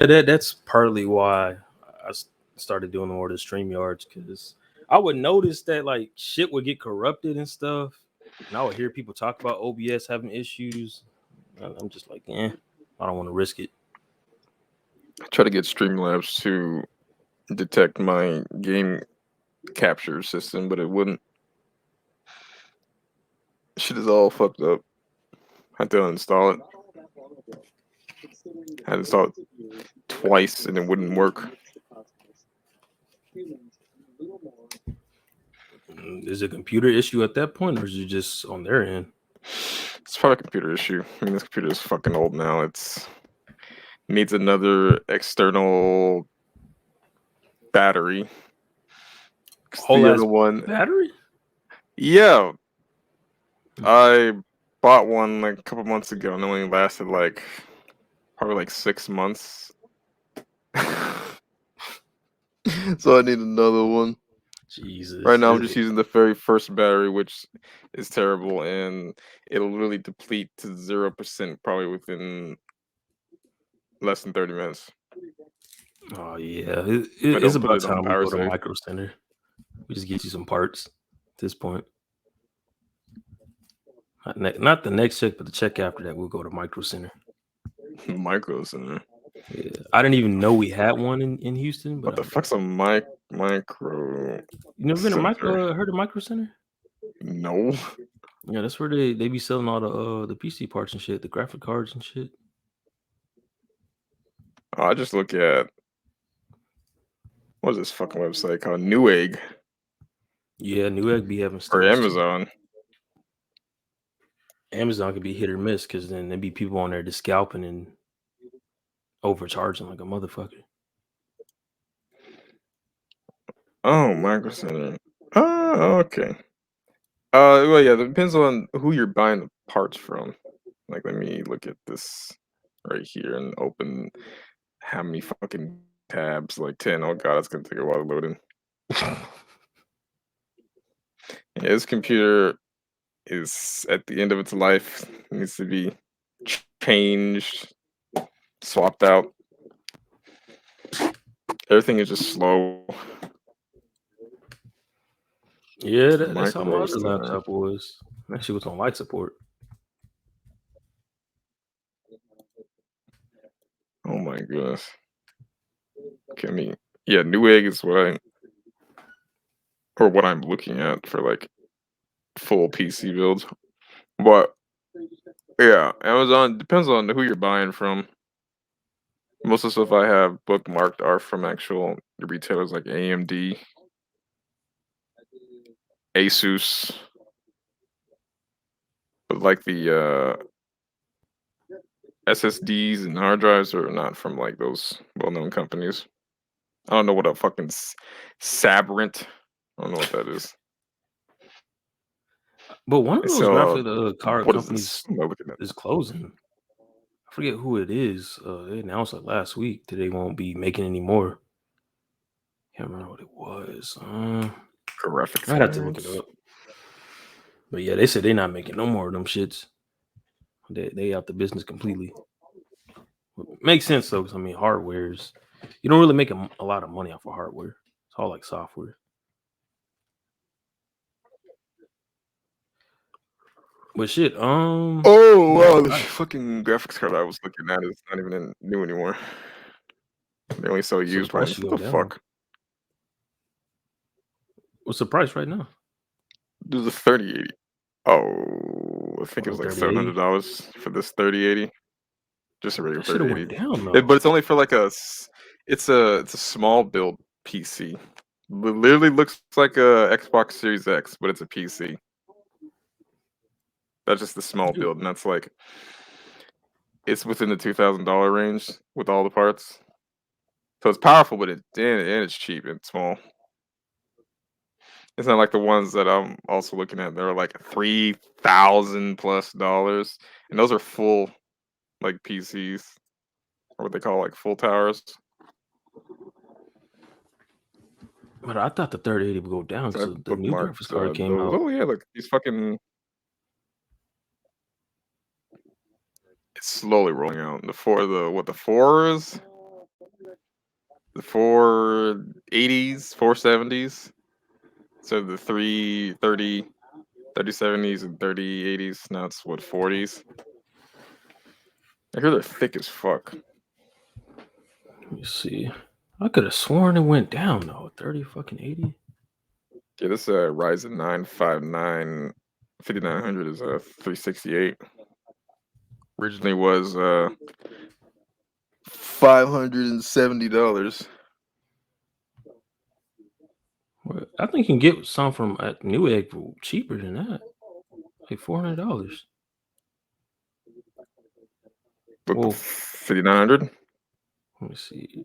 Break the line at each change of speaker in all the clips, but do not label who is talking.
That's partly why started doing more of the stream yards because I would notice that like shit would get corrupted and stuff, and I would hear people talk about OBS having issues. I'm just like, I don't want to risk it.
I try to get Streamlabs to detect my game capture system, but it wouldn't. Shit is all fucked up. I had to uninstall it. I had to install it twice and it wouldn't work.
Is it a computer issue at that point, or is it just on their end?
It's probably a computer issue. I mean, this computer is fucking old now. It's needs another external battery.
Whole
The
ass
other one,
battery?
yeah, I bought one like a couple months ago and it only lasted like probably like 6 months. So I need another one.
Jesus.
Right now I'm just using the very first battery, which is terrible, and it'll really deplete to 0% probably within less than 30 minutes.
Oh yeah,
I
it's
don't put
about
it on
time we
power
go to
save.
Micro Center. We just get you some parts at this point. Not the next check, but the check after that, we'll go to Micro Center.
Micro Center.
Yeah, I didn't even know we had one in Houston. But
What the fuck's a micro?
You never been
center?
heard of Micro Center?
No.
Yeah, that's where they be selling all the PC parts and shit, the graphic cards and shit.
I just look at what is this fucking website called? Newegg.
Yeah, Newegg be having
Or
stuff.
Amazon.
Amazon could be hit or miss because then there be people on there just scalping and overcharging like a motherfucker.
Oh, Micro Center. Oh, okay. Well, yeah, it depends on who you're buying the parts from. Like, let me look at this right here and open how many fucking tabs? Like 10. Oh god, it's gonna take a while to load in. Yeah, this computer is at the end of its life. It needs to be changed, swapped out. Everything is just slow.
Yeah, that's how my
Micro
other
Center.
laptop was. Actually, was on light support.
Oh my goodness. Okay, yeah, Newegg is what I'm looking at for like full PC builds. But yeah, Amazon depends on who you're buying from. Most of the stuff I have bookmarked are from actual retailers like AMD, Asus, but like the SSDs and hard drives are not from like those well-known companies. I don't know what a fucking Sabrent. I don't know what that is.
But one of those graphic card
What is
companies
this? I'm not looking at.
is closing. I forget who it is. They announced it last week that they won't be making any more. Can't remember what it was.
Graphics.
I'd have to look it up. But yeah, they said they're not making no more of them shits. They out the business completely. Makes sense though, because I mean, hardware's you don't really make a lot of money off of hardware. It's all like software. But shit,
Oh wow, the fucking graphics card I was looking at is not even new anymore. They only sell used ones. What the fuck?
What's the price right now?
There's a 3080. Oh, I think it was like $700 for this 3080. Just a regular 3080. But it's only for like it's a small build PC. It literally looks like a Xbox Series X, but it's a PC. That's just the small build, and that's like it's within the $2,000 range with all the parts. So it's powerful, but it's cheap and small. It's not like the ones that I'm also looking at. They're like $3,000+, and those are full, like PCs, or what they call like full towers.
But I thought the 3080 would go down because the new graphics card came out.
Oh yeah, look, these fucking. It's slowly rolling out. The fours the 480s, 470s. So the 330, 3070s and 3080s. Now it's what, 40s? I hear they're thick as fuck.
Let me see. I could have sworn it went down though. 30 fucking 80.
Yeah, this Ryzen 9 5900 is 368. Originally was $570.
Well, I think you can get some from at MWII for cheaper than that, like $400.
Well, 5900.
Let me see.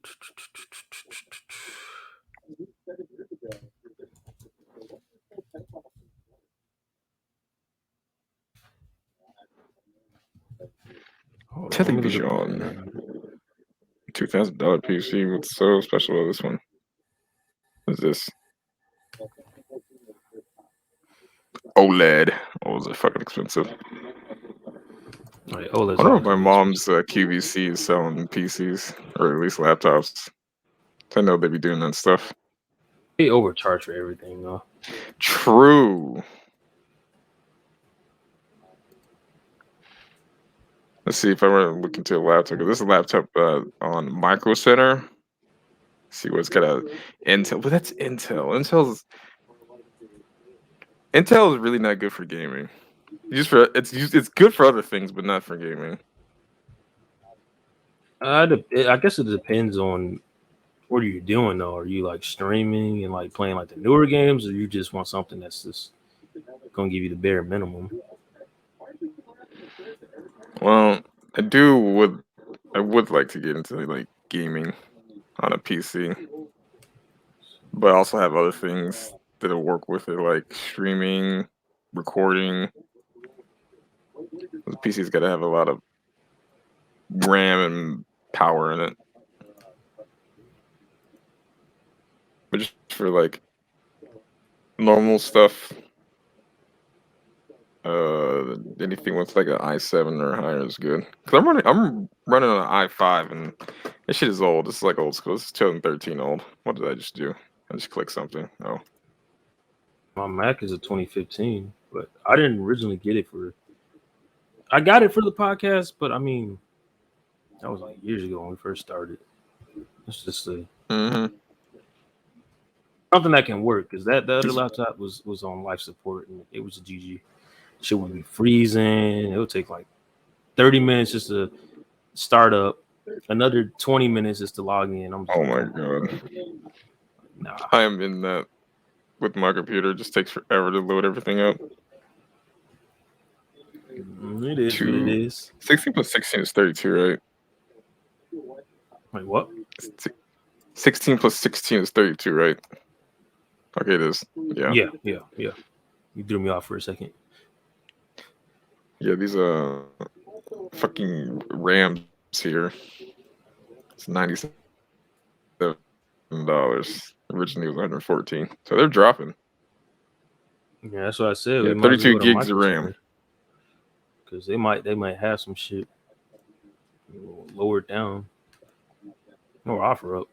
Television. $2,000 PC. What's so special about this one? What is this? OLED. Oh, is it fucking expensive?
Right,
I don't know if my mom's QVC is selling PCs, or at least laptops. I know they be doing that stuff.
They overcharge for everything, though.
True. Let's see if I were to look into a laptop. This is a laptop on Micro Center. See what's got a Intel, but that's Intel. Intel is really not good for gaming. It's good for other things, but not for gaming.
I guess it depends on what are you doing though. Are you like streaming and like playing like the newer games, or you just want something that's just gonna give you the bare minimum?
Well, I would like to get into like gaming on a PC, but I also have other things that'll work with it, like streaming, recording. The PC's got to have a lot of RAM and power in it. But just for like normal stuff, anything with like an i7 or higher is good. Cause I'm running on an i5 and this shit is old. It's like old school. It's 2013 old. What did I just do? I just clicked something. Oh.
My Mac is a 2015, but I didn't originally get it for. I got it for the podcast, but I mean, that was like years ago when we first started. It's just something that can work because the other laptop was on life support and it was a GG. Shit would be freezing. It would take like 30 minutes just to start up, another 20 minutes just to log in.
Oh my god!
Nah,
I am in that with my computer. It just takes forever to load everything up.
It is what it is.
16 plus 16 is 32, right?
Wait, what?
16 plus 16 is 32, right? Okay, it is. Yeah.
You threw me off for a second.
Yeah, these fucking RAMs here. It's $97. Originally it was $114. So they're dropping.
Yeah, that's what I said.
Yeah, 32 gigs of RAM.
Because they might have some shit lowered down. Or offer up.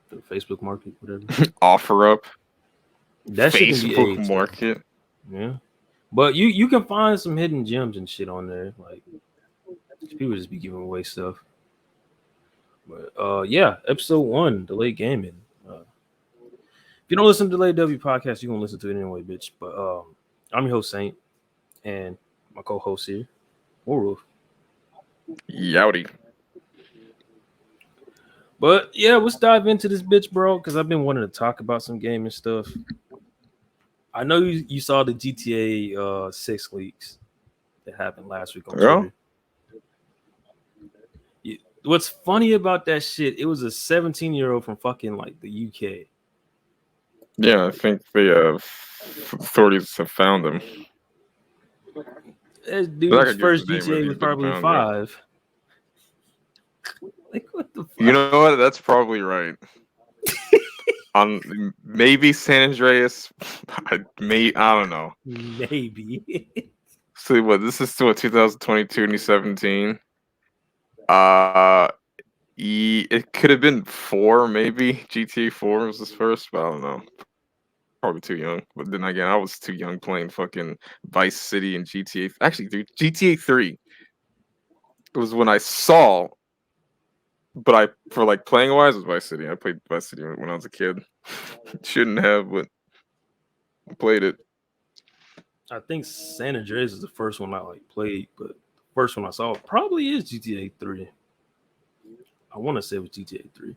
The Facebook market, whatever.
Offer up.
That
Facebook market.
Yeah. But you can find some hidden gems and shit on there. Like people just be giving away stuff. But yeah, episode 1, Delayed Gaming. If you don't listen to Delayed W podcast, you're gonna listen to it anyway, bitch. But I'm your host Saint and my co-host here, Wolf.
Yowdy.
But yeah, let's dive into this bitch, bro, because I've been wanting to talk about some gaming stuff. I know you saw the GTA 6 leaks that happened last week on Twitter. What's funny about that shit, it was a 17-year-old from fucking like the UK.
Yeah, I think the authorities have found him.
That dude's first GTA was probably 5. Like, what the fuck?
You know what? That's probably right. On maybe San Andreas. I don't know.
Maybe.
See what this is still 2022, 2017. It could have been 4, maybe. GTA 4 was his first, but I don't know. Probably too young. But then again, I was too young playing fucking Vice City and GTA. Actually, dude, GTA 3 was when I saw, but for like playing wise, it was Vice City. I played Vice City when I was a kid. Shouldn't have, but I played it.
I think San Andreas is the first one I like played, but the first one I saw probably is GTA 3. I want to say it was GTA 3.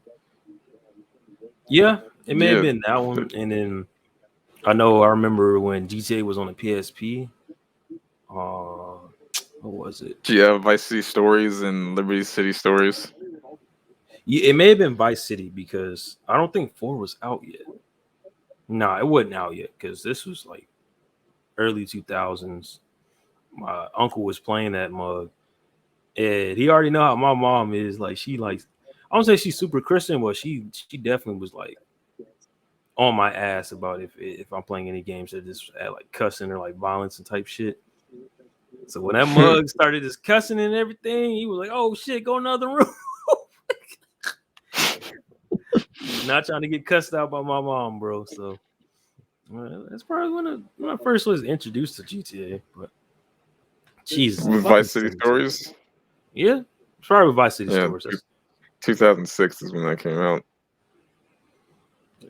Yeah, it may have been that one. And then I remember when GTA was on the PSP. What was it?
Yeah, Vice City Stories and Liberty City Stories.
Yeah, it may have been Vice City because I don't think 4 was out yet. Nah, it wasn't out yet because this was like early 2000s. My uncle was playing that mug, and he already know how my mom is. Like she likes, I don't say she's super Christian, but she definitely was like on my ass about if I'm playing any games that just had like cussing or like violence and type shit. So when that mug started just cussing and everything, he was like, "Oh shit, go in another room." He's not trying to get cussed out by my mom, bro. So that's probably when I first was introduced to GTA. But Jesus,
with Vice City Stories.
Yeah, it's probably with Vice City Stories.
2006 is when that came out.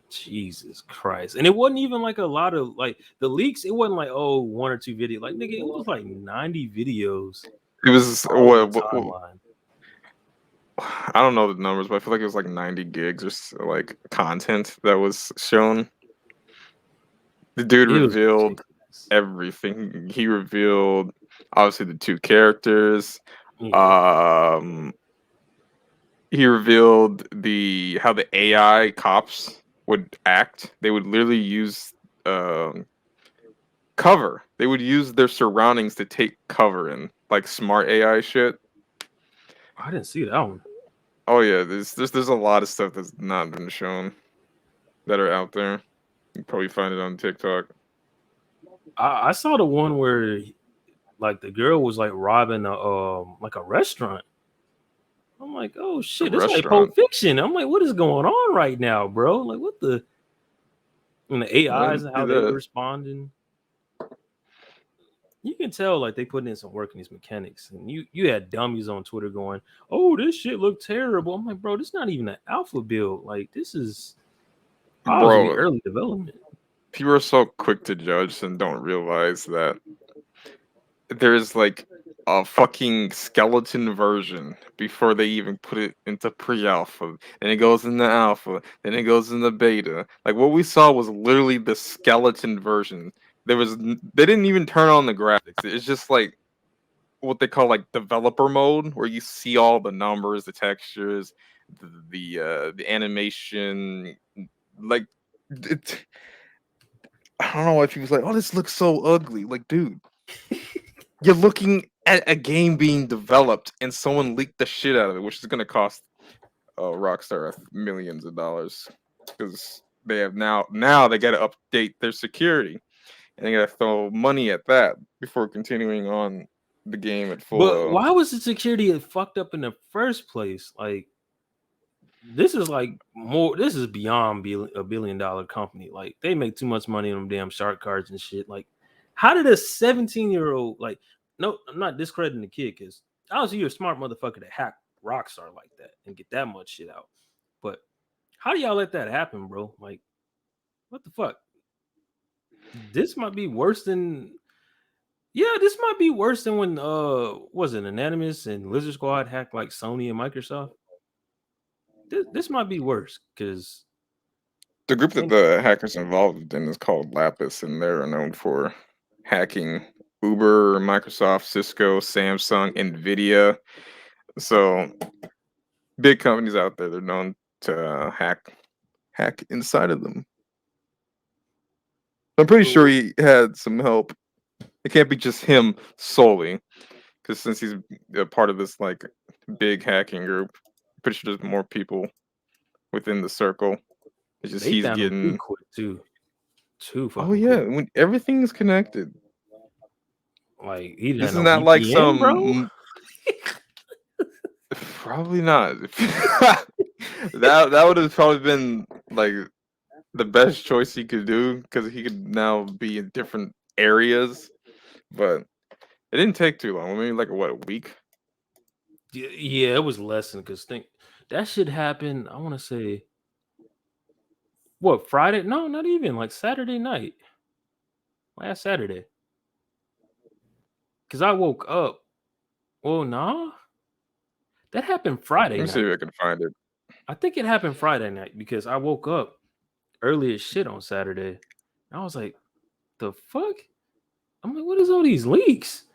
Jesus Christ. And it wasn't even like a lot of like the leaks, it wasn't like 1 or 2 videos. Like nigga, it was like 90 videos.
It was I don't know the numbers, but I feel like it was like 90 gigs or like content that was shown. The dude revealed everything. He revealed obviously the 2 characters. Yeah. He revealed how the AI cops would act. They would literally use cover. They would use their surroundings to take cover in, like smart AI shit.
I didn't see that one.
Oh yeah, there's a lot of stuff that's not been shown that are out there. You can probably find it on TikTok.
I saw the one where like the girl was like robbing a restaurant. I'm like, oh shit, it's like Pulp Fiction. I'm like, what is going on right now, bro? Like, what the? And the AIs and how they were responding. You can tell like they put in some work in these mechanics, and you had dummies on Twitter going, "Oh, this shit looked terrible." I'm like, bro, this is not even an alpha build. Like, this is obviously early development.
People are so quick to judge and don't realize that there's like a fucking skeleton version before they even put it into pre-alpha. Then it goes into alpha. Then it goes into beta. Like what we saw was literally the skeleton version. They didn't even turn on the graphics. It's just like what they call like developer mode, where you see all the numbers, the textures, the animation. Like I don't know why people's like, oh, this looks so ugly. Like, dude, you're looking at a game being developed and someone leaked the shit out of it, which is gonna cost Rockstar millions of dollars because they have now they got to update their security and they got to throw money at that before continuing on the game at full.
But why was the security fucked up in the first place? Like, this is like more. This is beyond a $1 billion company. Like, they make too much money on them damn shark cards and shit. Like, how did a 17-year-old like? No, I'm not discrediting the kid because obviously you're a smart motherfucker to hack Rockstar like that and get that much shit out. But how do y'all let that happen, bro? Like, what the fuck? This might be worse than. Yeah, this might be worse than when was it Anonymous and Lizard Squad hacked like Sony and Microsoft. This might be worse because
the group that the hackers involved in is called Lapis, and they're known for hacking Uber, Microsoft, Cisco, Samsung, Nvidia. So big companies out there, they're known to hack inside of them. I'm pretty sure he had some help. It can't be just him solely, because since he's a part of this like big hacking group, I'm pretty sure there's more people within the circle. It's just he's getting
too quick too.
Oh yeah, when everything's connected.
Like he
this is not like some
bro.
Probably not. that would have probably been like the best choice he could do because he could now be in different areas. But it didn't take too long. Maybe like a week.
Yeah, it was less than because that shit happened. I want to say what Friday? No, not even like Saturday night. Last Saturday. Because I woke up. Well, nah. That happened Friday
Let me see
night.
if I can find it.
I think it happened Friday night because I woke up early as shit on Saturday. I was like, the fuck? I'm like, what is all these leaks?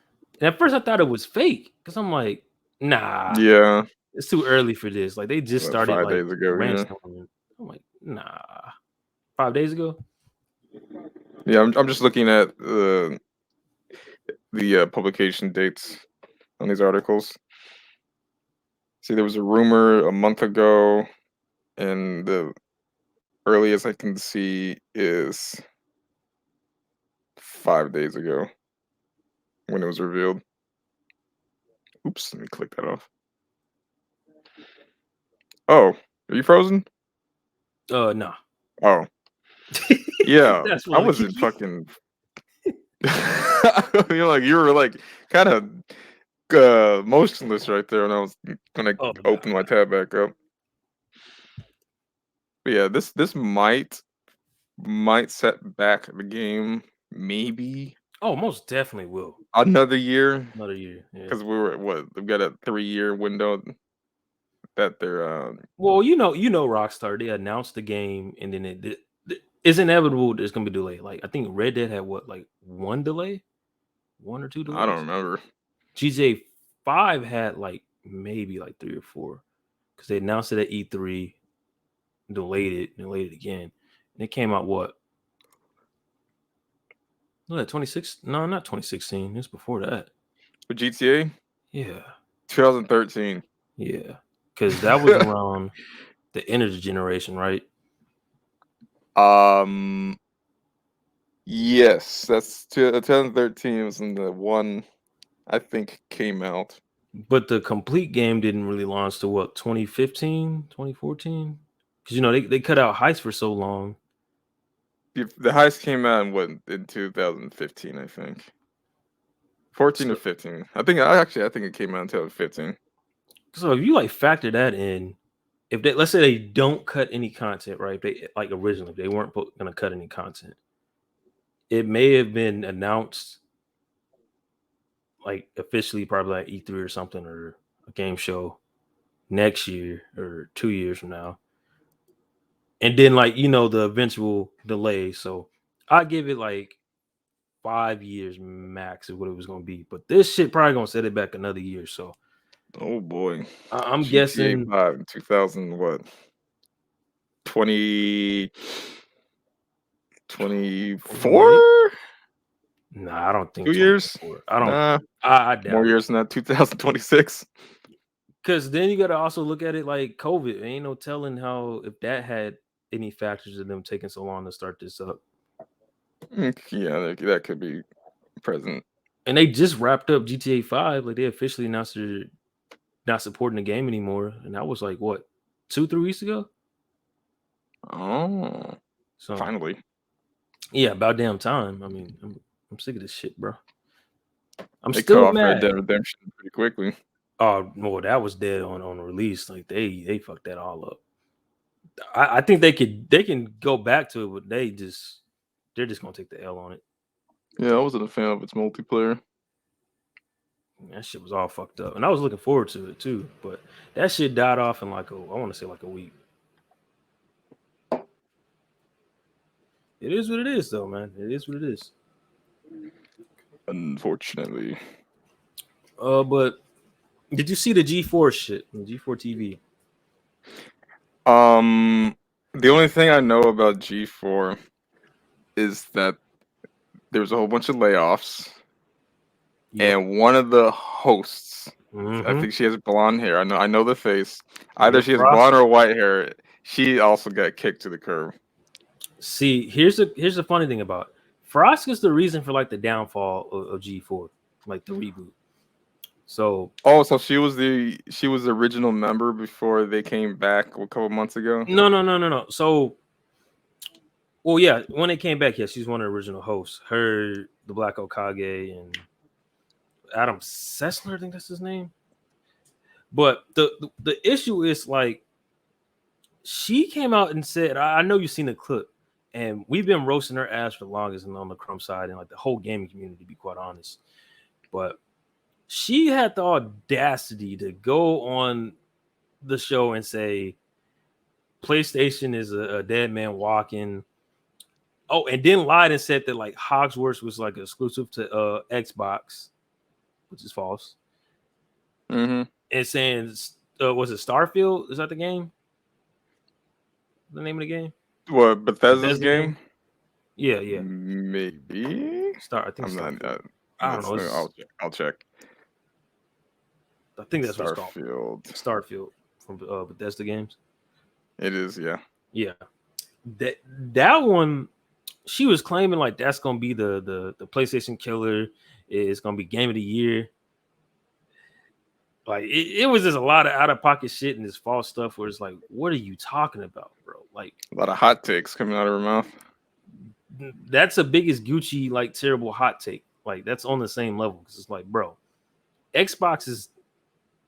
And at first I thought it was fake because I'm like, nah,
Yeah.
it's too early for this. Like they just started
5
like
days ago. Yeah.
brainstorming. I'm like, nah. 5 days ago?
Yeah. I'm just looking at the publication dates on these articles. See, there was a rumor a month ago, and the earliest I can see is 5 days ago when it was revealed. Oops, let me click that off. Oh, are you frozen?
No.
Oh. Yeah,
That's
I
funny.
wasn't fucking. You were like kind of motionless right there, and I was gonna
Oh,
open my tab back up. But yeah, this might set back the game, maybe.
Oh, most definitely will.
Another year.
Another year. Yeah.
Because we were we've got a 3-year window that they're
Well, you know, Rockstar, they announced the game and then it's inevitable there's gonna be delay. Like I think Red Dead had what, like one delay? 1 or 2 delays?
I don't remember.
GTA 5 had like maybe like 3 or 4 because they announced it at E3, delayed it again. And it came out what? No, 26. No, not 2016. It's before that.
With GTA?
Yeah.
2013.
Yeah. Because that was around the energy generation, right?
Yes, that's 2013 was when the one I think came out.
But the complete game didn't really launch to what, 2015, 2014? Because, you know, they cut out Heist for so long.
The heist came out in 2015, I think. 14 or 15. I think it came out in 2015.
So if you like factor that in, if they, let's say they don't cut any content, right? They like originally they weren't going to cut any content. It may have been announced like officially probably like E3 or something or a game show next year or 2 years from now. And then like, you know, the eventual delay. So I give it like 5 years max is what it was going to be. But this shit probably going to set it back another year. So
Oh boy.
I'm
GTA
guessing
5 in 2000 what? 2024?
Nah, I don't think
2 years?
I don't.
Nah,
I doubt
more
it.
years than that. 2026.
Because then you got to also look at it like COVID. Ain't no telling how if that had any factors of them taking so long to start this up.
Yeah, that could be present.
And they just wrapped up GTA 5. Like they officially announced they're not supporting the game anymore. And that was like what, 2-3 weeks ago?
Oh,
So
finally.
yeah, about damn time. I mean, I'm sick of this shit, bro.
They cut
still
off Red
mad.
Dead Redemption pretty quickly.
Oh, well, that was dead on release. Like they fucked that all up. I think they can go back to it, but they're just gonna take the L on it.
Yeah, I wasn't a fan of its multiplayer.
That shit was all fucked up, and I was looking forward to it too. But that shit died off in like I want to say like a week. It is what it is, though, man. It is what it is.
Unfortunately.
But did you see the G4 shit? The G4TV.
The only thing I know about G4 is that there was a whole bunch of layoffs, and one of the hosts, I think she has blonde hair. I know the face. Either she has blonde or white hair. She also got kicked to the curb.
See, here's the funny thing about it. Frost is the reason for like the downfall of G4, like the reboot. So
so she was the original member before they came back a couple months ago.
No. So, well, yeah, when they came back, yeah, she's one of the original hosts. Her, the Black Okage, and Adam Sessler, I think that's his name. But the issue is like she came out and said, I know you've seen the clip, and we've been roasting her ass for the longest and on the Crumb side and like the whole gaming community, to be quite honest. But she had the audacity to go on the show and say PlayStation is a dead man walking. Oh, and then lied and said that like Hogwarts was like exclusive to Xbox, which is false.
Mm-hmm.
And saying, was it Starfield? Is that the game? The name of the game?
What, Bethesda's game?
Yeah.
Maybe.
I think
I'm
Starfield.
not.
I don't know.
I'll check.
I think that's
Starfield.
what it's called. Starfield from Bethesda games.
It is, yeah.
Yeah. That one, she was claiming like that's gonna be the PlayStation killer. It's gonna be game of the year. Like it was just a lot of out of pocket shit and this false stuff where it's like, what are you talking about, bro? Like
a lot of hot takes coming out of her mouth.
That's the biggest Gucci like terrible hot take. Like that's on the same level because it's like, bro, Xbox is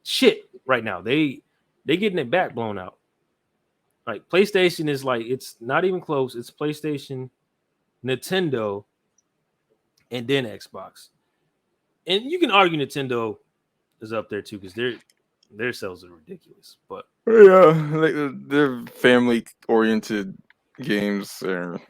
shit right now. They getting it back blown out. Like PlayStation is like, it's not even close. It's PlayStation, Nintendo, and then Xbox. And you can argue Nintendo is up there too because their sales are ridiculous. But
yeah, they're family oriented games are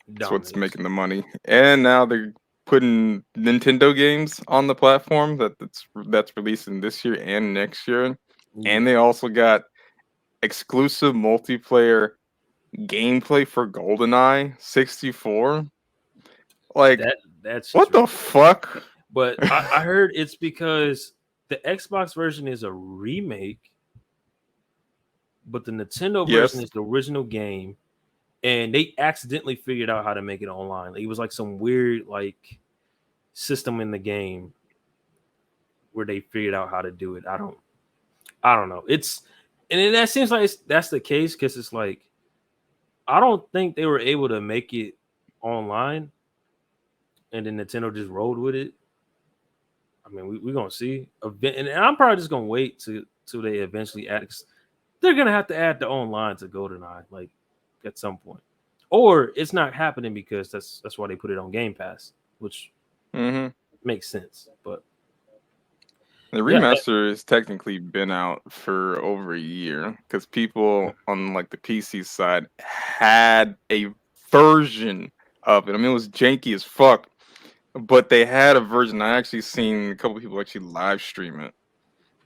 that's what's making the money. And now they're putting Nintendo games on the platform that's releasing this year and next year. Yeah. And they also got exclusive multiplayer gameplay for GoldenEye 64. Like
that's
what the fuck?
But I heard it's because the Xbox version is a remake, but the Nintendo version is the original game, and they accidentally figured out how to make it online. It was like some weird like system in the game where they figured out how to do it. I don't know. And that seems like that's the case because it's like I don't think they were able to make it online, and then Nintendo just rolled with it. I mean, we're gonna see. And I'm probably just gonna wait till they eventually add. They're gonna have to add their own line to GoldenEye, like at some point, or it's not happening because that's why they put it on Game Pass, which makes sense. But
the remaster has technically been out for over a year because people on like the PC side had a version of it. I mean, it was janky as fuck. But they had a version. I actually seen a couple people actually live stream it,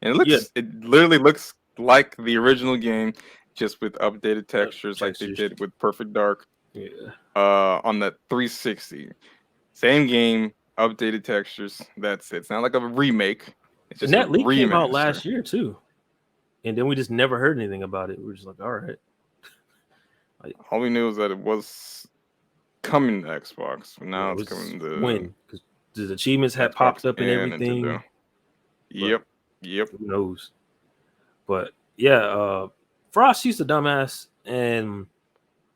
and it literally looks like the original game, just with updated textures, like they did with Perfect Dark.
Yeah.
On the 360, same game, updated textures. That's it. It's not like a remake. It's just
and that leak came out last year too, and then we just never heard anything about it. We're just like, all right.
Like, all we knew was that it was coming to Xbox. Now it's coming to
when because the achievements had popped up and everything.
Nintendo. Yep.
Who knows? But yeah, Frost, she's a dumbass, and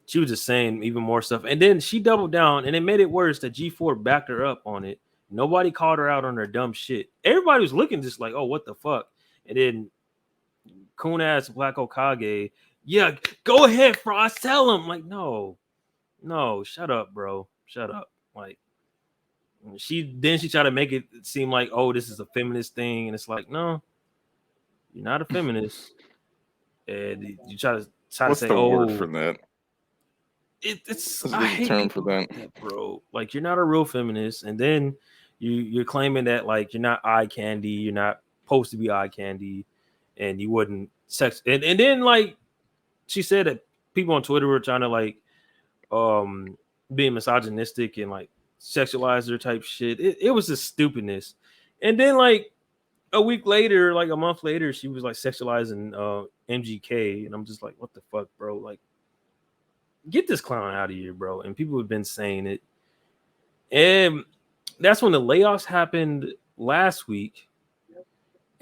she was just saying even more stuff. And then she doubled down, and it made it worse that G4 backed her up on it. Nobody called her out on her dumb shit. Everybody was looking just like, oh, what the fuck? And then coon ass Black Okage, yeah, go ahead, Frost, tell him. Like, no, shut up, bro. Shut up. Like, she tried to make it seem like, oh, this is a feminist thing. And it's like, no, you're not a feminist. And you try to say,
what's the word for that?
I hate term for that, bro. Like, you're not a real feminist, and then you're claiming that like you're not eye candy, you're not supposed to be eye candy, and you wouldn't sex. And then like she said that people on Twitter were trying to like being misogynistic and like sexualize her type shit. It was just stupidness. And then like a week later, like a month later, she was like sexualizing MGK, and I'm just like, what the fuck, bro? Like, get this clown out of here, bro. And people have been saying it. And that's when the layoffs happened last week.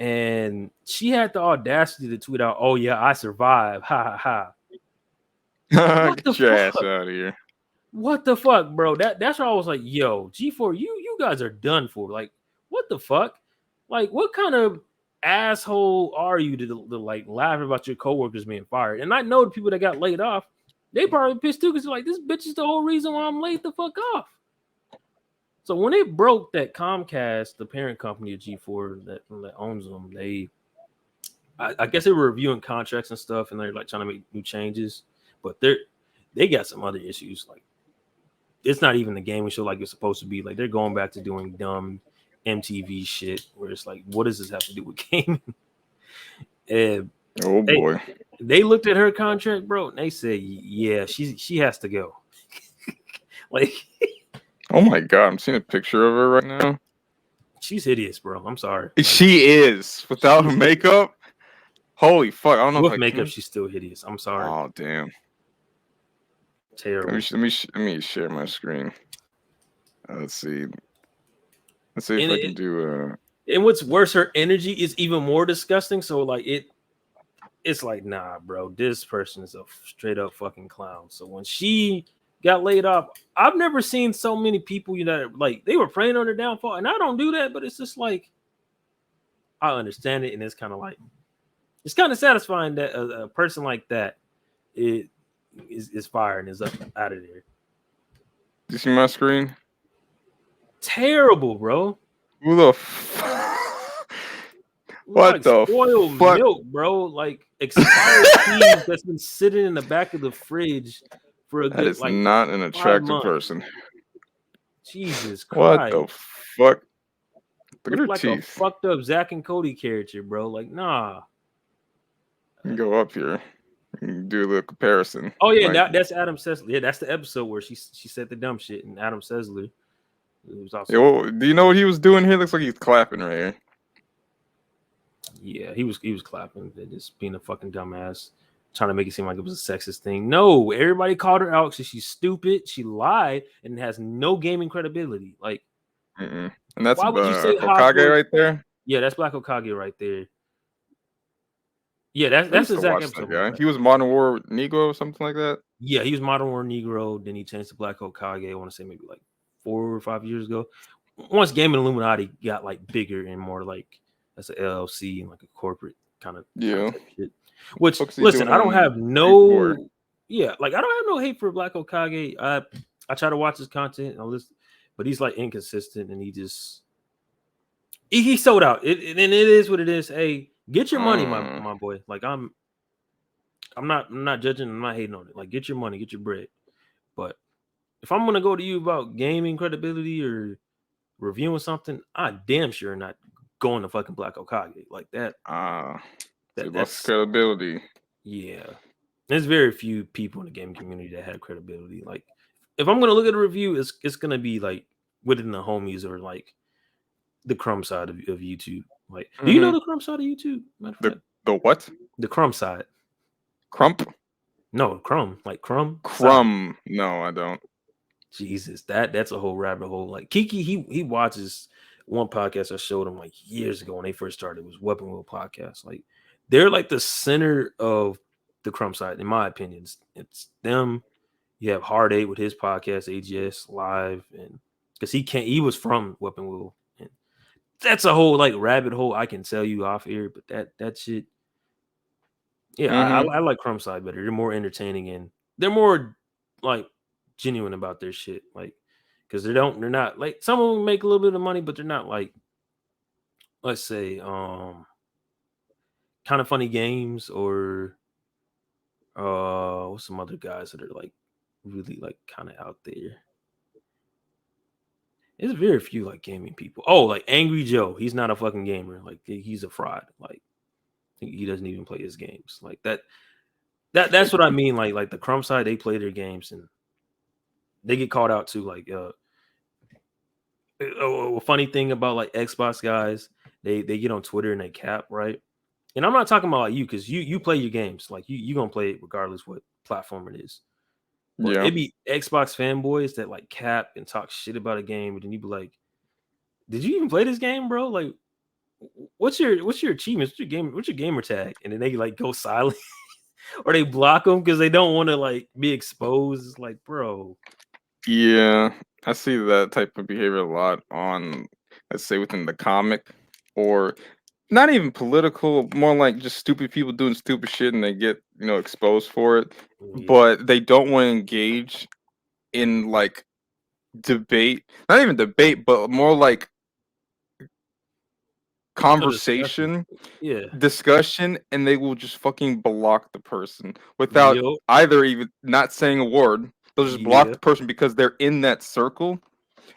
and she had the audacity to tweet out, "Oh yeah, I survived, ha ha
ha." Get your ass out of here.
What the fuck, bro? That's why I was like, yo, G4, you guys are done for. Like, what the fuck? Like, what kind of asshole are you to like laugh about your coworkers being fired? And I know the people that got laid off, they probably pissed too, because like, this bitch is the whole reason why I'm laid the fuck off. So when it broke that Comcast, the parent company of G4 that owns them, I guess they were reviewing contracts and stuff, and they're like trying to make new changes, but they got some other issues. Like, it's not even the gaming show like it's supposed to be. Like, they're going back to doing dumb MTV shit where it's like, what does this have to do with gaming? And
oh boy,
they looked at her contract, bro, and they said, yeah, she has to go. Like,
oh my god, I'm seeing a picture of her right now.
She's hideous, bro. I'm sorry.
She is without her makeup. Holy fuck! I don't know
with makeup. She's still hideous. I'm sorry.
Oh damn.
Terrible.
Let me share my screen. Let's see. Let's see if I can do.
And what's worse, her energy is even more disgusting. So like it's like, nah, bro. This person is a straight up fucking clown. So when she got laid off, I've never seen so many people, you know, like they were praying on her downfall, and I don't do that, but it's just like I understand it, and it's kind of like it's kind of satisfying that a person like that is fired and is up out of there.
Do you see my screen?
Terrible, bro.
Who the what
like
the
spoiled
fuck?
Milk, bro? Like expired cheese that's been sitting in the back of the fridge for a good. That is like
not an attractive person.
Jesus Christ!
What the fuck? Look at her
like
teeth.
A fucked up Zack and Cody character, bro. Like, nah.
You can go up here. You can do a little comparison.
Oh yeah, like, that's Adam Sessler. Yeah, that's the episode where she said the dumb shit, and Adam Sessler. Was also
do you know what he was doing here? Looks like he's clapping right here.
Yeah, he was clapping, just being a fucking dumbass, trying to make it seem like it was a sexist thing. No, everybody called her out because she's stupid, she lied, and has no gaming credibility. Like,
and that's
why would you say
Hokage right there?
Yeah, that's Black Hokage right there. Yeah, that's the exact episode.
Guy. He was Modern War Negro or something like that.
Yeah, he was Modern War Negro. Then he changed to Black Hokage. I want to say maybe like 4 or 5 years ago. Once Gaming Illuminati got like bigger and more like as an LLC and like a corporate kind of shit. Which listen, I don't have no like I don't have no hate for Black Hokage. I try to watch his content and all this, but he's like inconsistent and he sold out. And it is what it is. Hey, get your money, my boy. Like I'm not judging, I'm not hating on it. Like, get your money, get your bread. But if I'm gonna go to you about gaming credibility or reviewing something, I damn sure not going to fucking Black Hokage like that.
That's credibility.
Yeah, there's very few people in the gaming community that have credibility. Like, if I'm gonna look at a review, it's gonna be like within the homies or like the crumb side of YouTube. Like, do you know the crumb side of YouTube?
The what?
The crumb side.
Crump?
No, crumb. Like crumb.
Crumb. Side. No, I don't.
Jesus, that's a whole rabbit hole. Like Kiki, he watches one podcast I showed him like years ago when they first started. It was Weapon Wheel podcast. Like, they're like the center of the crumb side, in my opinion. It's them. You have Hard 8 with his podcast, AGS Live, and because he was from Weapon Wheel, and that's a whole like rabbit hole I can tell you off air. But that shit, yeah, I like crumb side better. They're more entertaining and they're more like genuine about their shit, like, because they're not like, some of them make a little bit of money, but they're not like, let's say, Kind of Funny Games or what's some other guys that are like really like kind of out there. There's very few like gaming people. Oh, like Angry Joe, he's not a fucking gamer. Like, he's a fraud. Like, he doesn't even play his games. Like that's what I mean. Like the crumb side, they play their games and they get called out too. Like a funny thing about like Xbox guys, they get on Twitter and they cap, right? And I'm not talking about like you, because you play your games. Like you gonna play it regardless what platform it is. But it be Xbox fanboys that like cap and talk shit about a game, and then you be like, did you even play this game, bro? Like, what's your achievements? What's your gamer tag? And then they like go silent or they block them because they don't want to like be exposed. It's like, bro.
Yeah, I see that type of behavior a lot on, let's say, within the comic, or not even political, more like just stupid people doing stupid shit and they get, exposed for it.
Yeah.
But they don't want to engage in like debate, not even debate, but more like conversation,
Yeah.
discussion, and they will just fucking block the person without
Yo.
either even not saying a word. They'll just block
Yeah.
the person because they're in that circle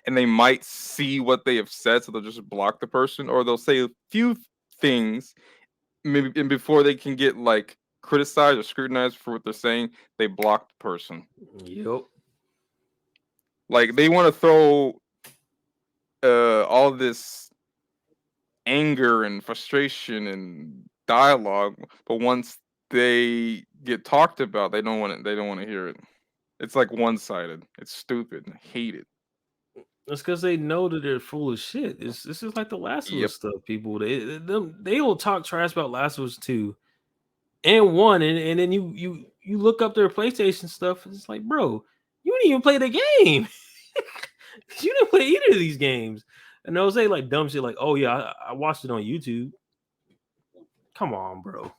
and they might see what they have said, so they'll just block the person, or they'll say a few things maybe, and before they can get like criticized or scrutinized for what they're saying, they block the person.
Yep.
Like they want to throw all this anger and frustration and dialogue, but once they get talked about, they don't want it. They don't want to hear it. It's like one-sided. It's stupid. I hate it.
That's because they know that they're full of shit. This is like the Last of
Yep.
Us stuff. People they will talk trash about Last of Us 2 and 1, and then you look up their PlayStation stuff. And it's like, bro, you didn't even play the game. You didn't play either of these games. And they'll say like dumb shit like, "Oh yeah, I watched it on YouTube." Come on, bro.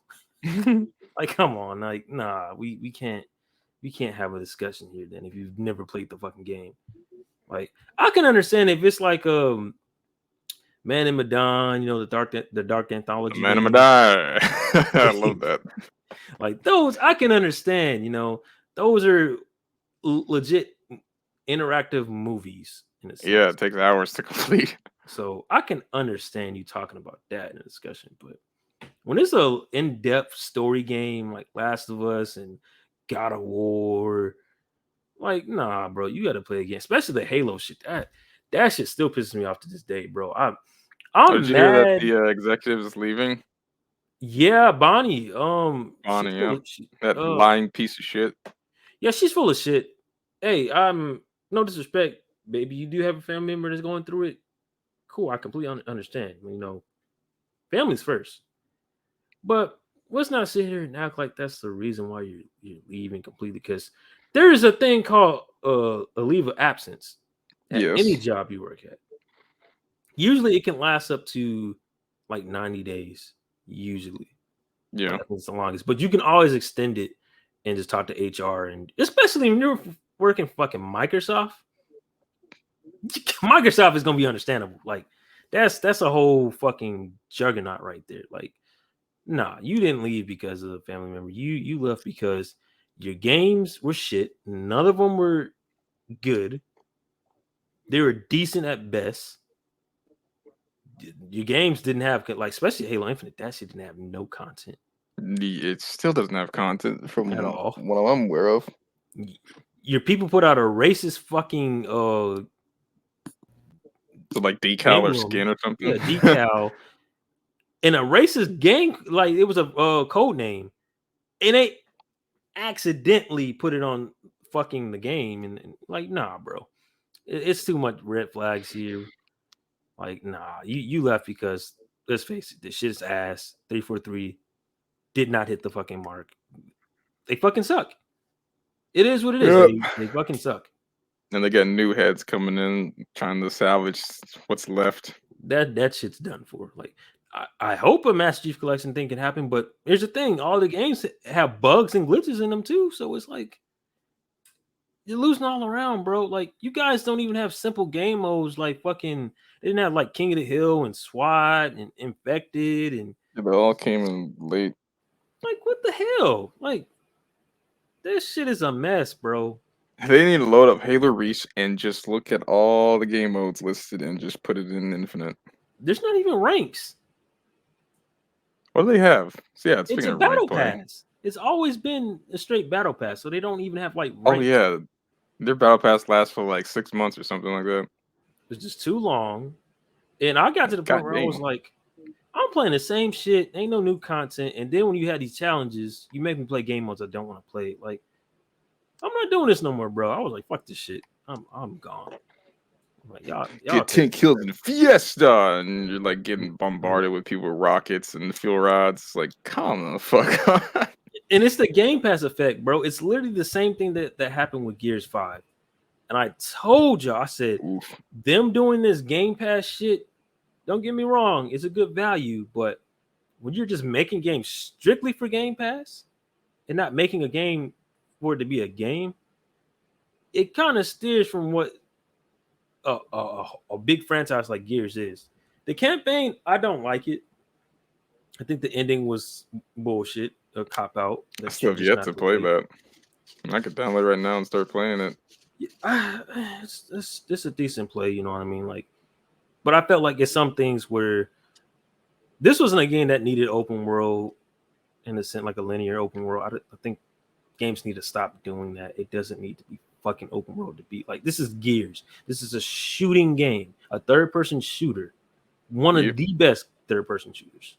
Like, come on. Like, nah, we can't have a discussion here then if you've never played the fucking game. Like, I can understand if it's like Man in Medan, the dark anthology
Man, I'm
game.
die. I love that.
Like those, I can understand. Those are legit interactive movies in a sense.
Yeah, it takes hours to complete.
So I can understand you talking about that in a discussion, but when it's a in-depth story game like Last of Us and God of War, like, nah, bro, you got to play again, especially the Halo shit. That shit still pisses me off to this day, bro.
Oh,
I'm
did you hear that
mad.
the executive is leaving?
Yeah, Bonnie. She's
Bonnie,
full
yeah.
of
That lying piece of shit.
yeah, she's full of shit. Hey, no disrespect, baby. You do have a family member that's going through it. Cool, I completely understand. Family's first. But let's not sit here and act like that's the reason why you're leaving completely. Because there is a thing called a leave of absence at any
Yes.
job you work at. Usually, it can last up to like 90 days. Usually,
Yeah.
that's the longest. But you can always extend it and just talk to HR, and especially when you're working fucking Microsoft. Microsoft is gonna be understandable. Like that's a whole fucking juggernaut right there. Like, nah, you didn't leave because of a family member. You left because your games were shit. None of them were good. They were decent at best. Your games didn't have like, especially Halo Infinite. That shit didn't have no content.
It still doesn't have content from
At all.
what I'm aware of.
Your people put out a racist fucking
So like decal or skin or something.
Yeah, decal. And a racist gang, like it was a code name, and they accidentally put it on fucking the game, and like, nah, bro, it's too much red flags here. Like, nah, you left because, let's face it, this shit's ass. 343 did not hit the fucking mark. They fucking suck. It is what it is.
Yep.
They fucking suck.
And they got new heads coming in trying to salvage what's left.
That shit's done for. Like, I hope a Master Chief Collection thing can happen, but here's the thing: all the games have bugs and glitches in them too. So it's like you're losing all around, bro. Like, you guys don't even have simple game modes. Like, fucking, they didn't have like King of the Hill and SWAT and Infected and
Yeah, they all came in late.
like, what the hell? Like, this shit is a mess, bro.
They need to load up Halo Reach and just look at all the game modes listed and just put it in Infinite.
There's not even ranks.
What do they have? So yeah,
It's a battle pass. It's always been a straight battle pass, so they don't even have like ranks.
Oh yeah, their battle pass lasts for like 6 months or something like that.
It's just too long. And I got to the point where I was like, I'm playing the same shit. Ain't no new content. And then when you had these challenges, you make me play game modes I don't want to play. Like, I'm not doing this no more, bro. I was like, fuck this shit. I'm gone. Like, y'all
get 10 kills in the Fiesta, and you're like getting bombarded with people with rockets and fuel rods. Like, come the fuck on.
And it's the Game Pass effect, bro. It's literally the same thing that happened with Gears 5. And I told you, I said, them doing this Game Pass shit, don't get me wrong, it's a good value, but when you're just making games strictly for Game Pass and not making a game for it to be a game, it kind of steers from what a big franchise like Gears is. The campaign, I don't like it. I think the ending was bullshit, a cop out.
I still have yet to play that. I could download it right now and start playing it.
It's a decent play, you know what I mean? Like, but I felt like it's some things where this wasn't a game that needed open world in a sense, like a linear open world. I think games need to stop doing that. It doesn't need to be fucking open world to be like, this is Gears. This is a shooting game, a third-person shooter, one of the best third-person shooters.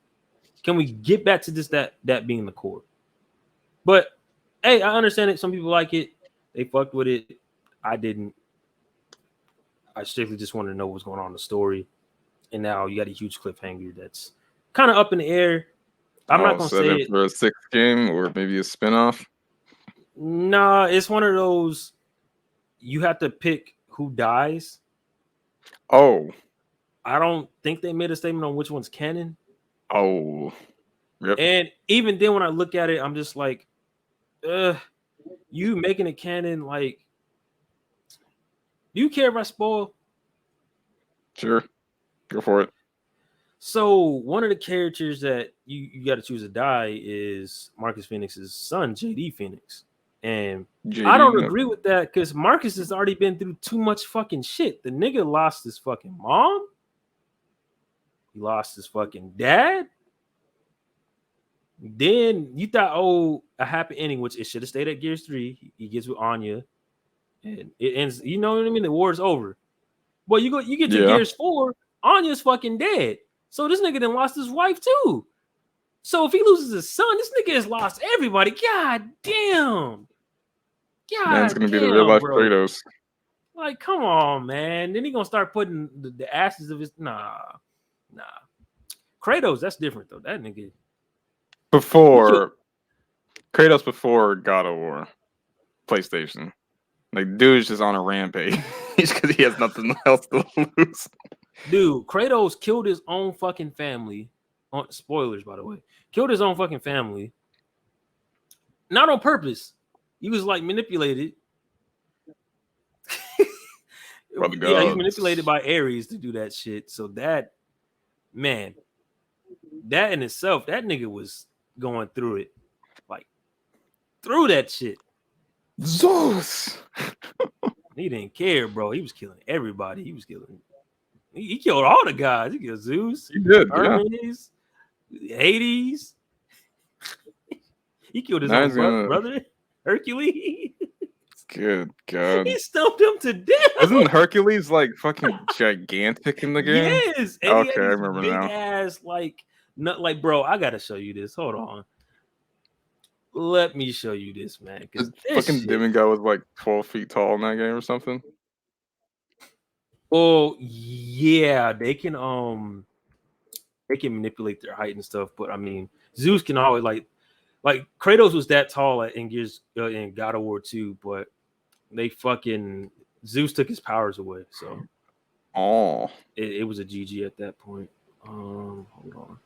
Can we get back to this, that being the core? But hey, I understand it. Some people like it. They fucked with it. I didn't. I strictly just wanted to know what's going on in the story. And now you got a huge cliffhanger that's kind of up in the air. I'm not gonna say it
for a 6th game or maybe a spinoff.
Nah, it's one of those you have to pick who dies.
Oh.
I don't think they made a statement on which one's canon.
Oh.
Yep. And even then when I look at it, I'm just like, you making it canon, like, do you care if I spoil?
Sure. Go for it.
So one of the characters that you got to choose to die is Marcus Phoenix's son, JD Phoenix. And I don't agree with that because Marcus has already been through too much fucking shit. The nigga lost his fucking mom. He lost his fucking dad. Then you thought, a happy ending, which it should have stayed at Gears 3. He gets with Anya. And it ends, you know what I mean? The war's over. But you get to Gears 4, Anya's fucking dead. So this nigga then lost his wife too. So if he loses his son, this nigga has lost everybody. God damn.
Man's gonna be the real life Kratos.
Like, come on, man. Then he gonna start putting the ashes of his nah. Kratos, that's different though. That nigga.
Kratos before God of War, PlayStation. Like, dude's just on a rampage because he has nothing else to lose.
Dude, Kratos killed his own fucking family. Spoilers, by the way. Killed his own fucking family. Not on purpose. He was like manipulated. He was manipulated by Ares to do that shit. So that, man, that in itself, that nigga was going through it. Like, through that shit.
Zeus!
He didn't care, bro. He was killing everybody. He was killing. He killed all the guys. He killed Zeus.
He did,
Hermes, Hades. He killed his own brother, Hercules.
Good God.
He stumped him to death.
Isn't Hercules like fucking gigantic in the game?
Yes. And okay, I remember big now. Ass, like, bro, I gotta show you this. Hold on. Let me show you this, man.
This fucking demigod was like 12 feet tall in that game or something.
Oh yeah, they can manipulate their height and stuff, but I mean, Zeus can always like Kratos was that tall in Gears in God of War 2, but they fucking Zeus took his powers away, so it was a GG at that point. Hold on.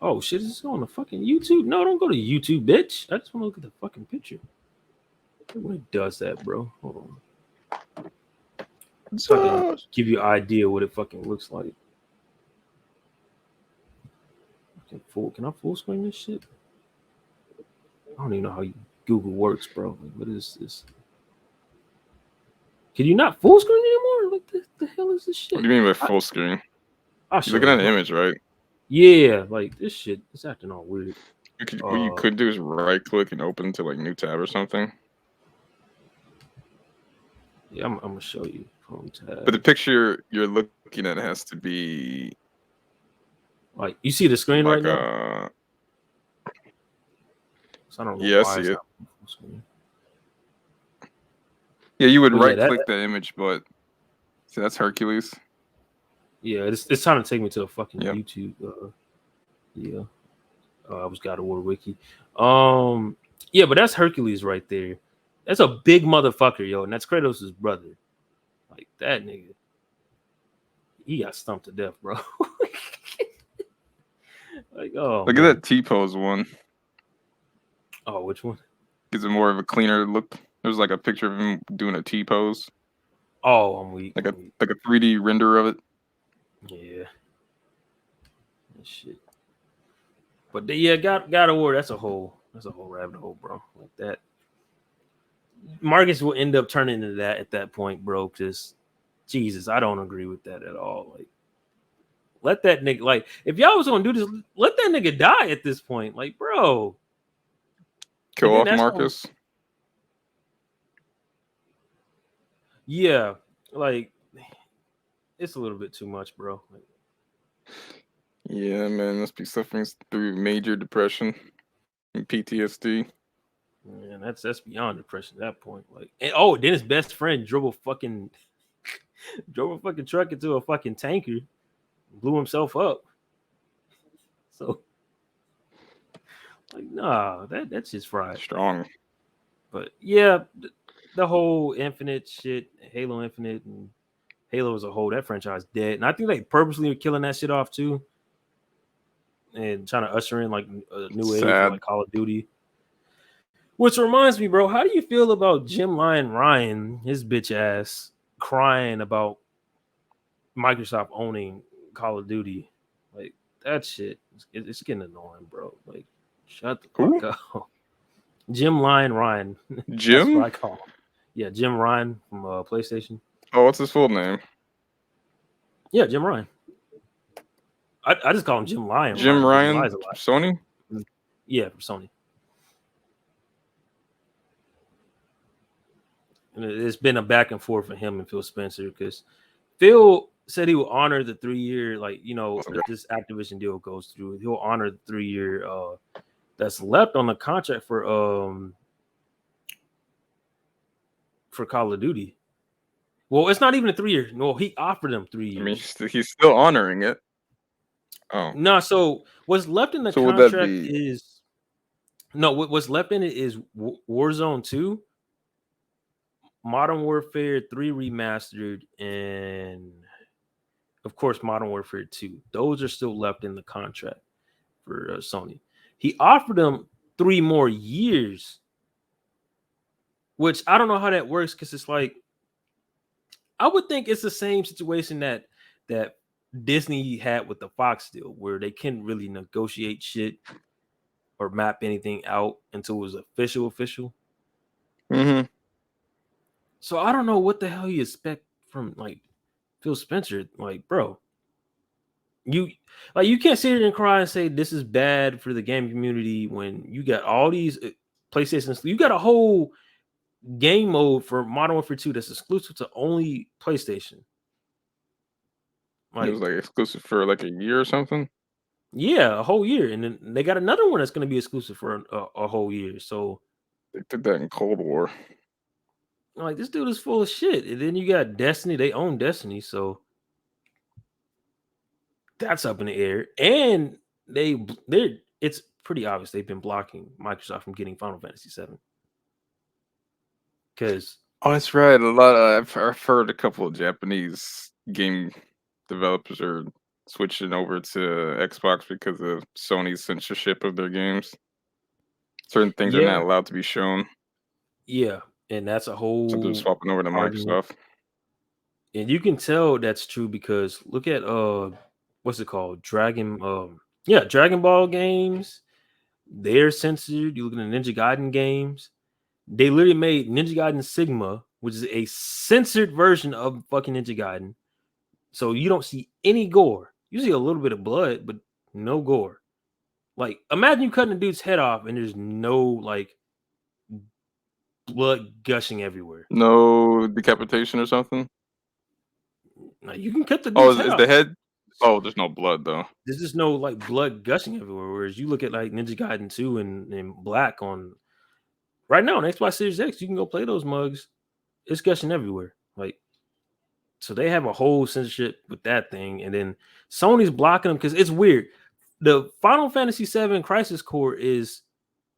Oh shit, is this on the fucking YouTube? No, don't go to YouTube, bitch. I just want to look at the fucking picture. When it does that, bro. Hold on. So I can give you an idea what it fucking looks like. Can I full screen this shit? I don't even know how Google works, bro. Like, what is this? Can you not full screen anymore? Like, the hell is this shit?
What do you mean by full screen? You're looking at an image, right?
Yeah, like this shit is acting all weird.
What you could do is right click and open to like new tab or something.
Yeah, I'm gonna show you. Home tab.
But the picture you're looking at has to be
like you see the screen like, right now. So I don't know why
I see it. Yeah, you would right click the image, but See, that's Hercules.
Yeah, it's trying to take me to a fucking YouTube. Yeah. I was God of War wiki. Yeah, but that's Hercules right there. That's a big motherfucker, yo, and that's Kratos' brother. Like that nigga, he got stumped to death, bro. Like, oh,
look at that T-pose one.
Oh, which one?
Gives it more of a cleaner look. There's like a picture of him doing a T-pose.
Oh, I'm weak.
Like a 3D render of it.
Yeah. Shit. But yeah, God of War, that's a whole rabbit hole, bro. Like that. Marcus will end up turning into that at that point, bro. Because Jesus, I don't agree with that at all. Like, let that nigga, like, if y'all was gonna do this, let that nigga die at this point. Like, bro.
Kill off Marcus.
Yeah, like it's a little bit too much, bro. Like,
yeah, man, must be suffering through major depression and PTSD.
Man, that's beyond depression at that point. Like, and then his best friend drove a fucking truck into a fucking tanker, blew himself up. So, like, nah, that's just fried.
Strong.
But yeah, the whole Infinite shit, Halo Infinite, and Halo as a whole, that franchise dead. And I think they purposely are killing that shit off too, and trying to usher in like a new age of like Call of Duty. Which reminds me, bro, how do you feel about Jim Ryan, his bitch ass, crying about Microsoft owning Call of Duty? Like, that shit, it's getting annoying, bro. Like, shut the fuck up. Jim Ryan.
Jim?
That's what I call him. Yeah, Jim Ryan from PlayStation.
Oh, what's his full name?
Yeah, Jim Ryan. I just call him Jim Ryan.
Jim Ryan? Sony?
Yeah, from Sony. And it's been a back and forth for him and Phil Spencer because Phil said he will honor the 3-year, like, you know, if this Activision deal goes through, he'll honor the 3-year that's left on the contract for Call of Duty. Well, it's not even a 3-year. No, he offered them 3 years.
I mean, he's still honoring it. Oh
no, so what's left in the contract is what's left in it is Warzone 2. Modern Warfare 3 Remastered, and of course Modern Warfare 2. Those are still left in the contract for Sony. He offered them 3 more years, which I don't know how that works because it's like I would think it's the same situation that Disney had with the Fox deal, where they couldn't really negotiate shit or map anything out until it was official.
Mm-hmm.
So I don't know what the hell you expect from like Phil Spencer. Like, bro, you can't sit here and cry and say this is bad for the game community when you got all these PlayStations. You got a whole game mode for Modern Warfare 2 that's exclusive to only PlayStation.
Like, it was like exclusive for like a year or something.
Yeah, a whole year, and then they got another one that's going to be exclusive for a whole year. So
they did that in Cold War.
Like, this dude is full of shit. And then you got Destiny. They own Destiny, so that's up in the air. And it's pretty obvious they've been blocking Microsoft from getting Final Fantasy VII. Because
that's right. I've heard a couple of Japanese game developers are switching over to Xbox because of Sony's censorship of their games. Certain things are not allowed to be shown.
Yeah, and that's a whole.
So they're swapping over to Microsoft.
And you can tell that's true because look at what's it called? Dragon Ball games. They're censored. You look at the Ninja Gaiden games. They literally made Ninja Gaiden Sigma, which is a censored version of fucking Ninja Gaiden. So you don't see any gore. You see a little bit of blood, but no gore. Like, imagine you cutting a dude's head off and there's no like blood gushing everywhere.
No decapitation or something?
Now, you can cut the dude's head
off. The head? Oh, there's no blood though.
There's just no like blood gushing everywhere. Whereas you look at like Ninja Gaiden 2 and Black on right now on Xbox Series X, you can go play those mugs. It's gushing everywhere. Like, So they have a whole censorship with that thing, and then Sony's blocking them because it's weird. The Final Fantasy VII Crisis Core is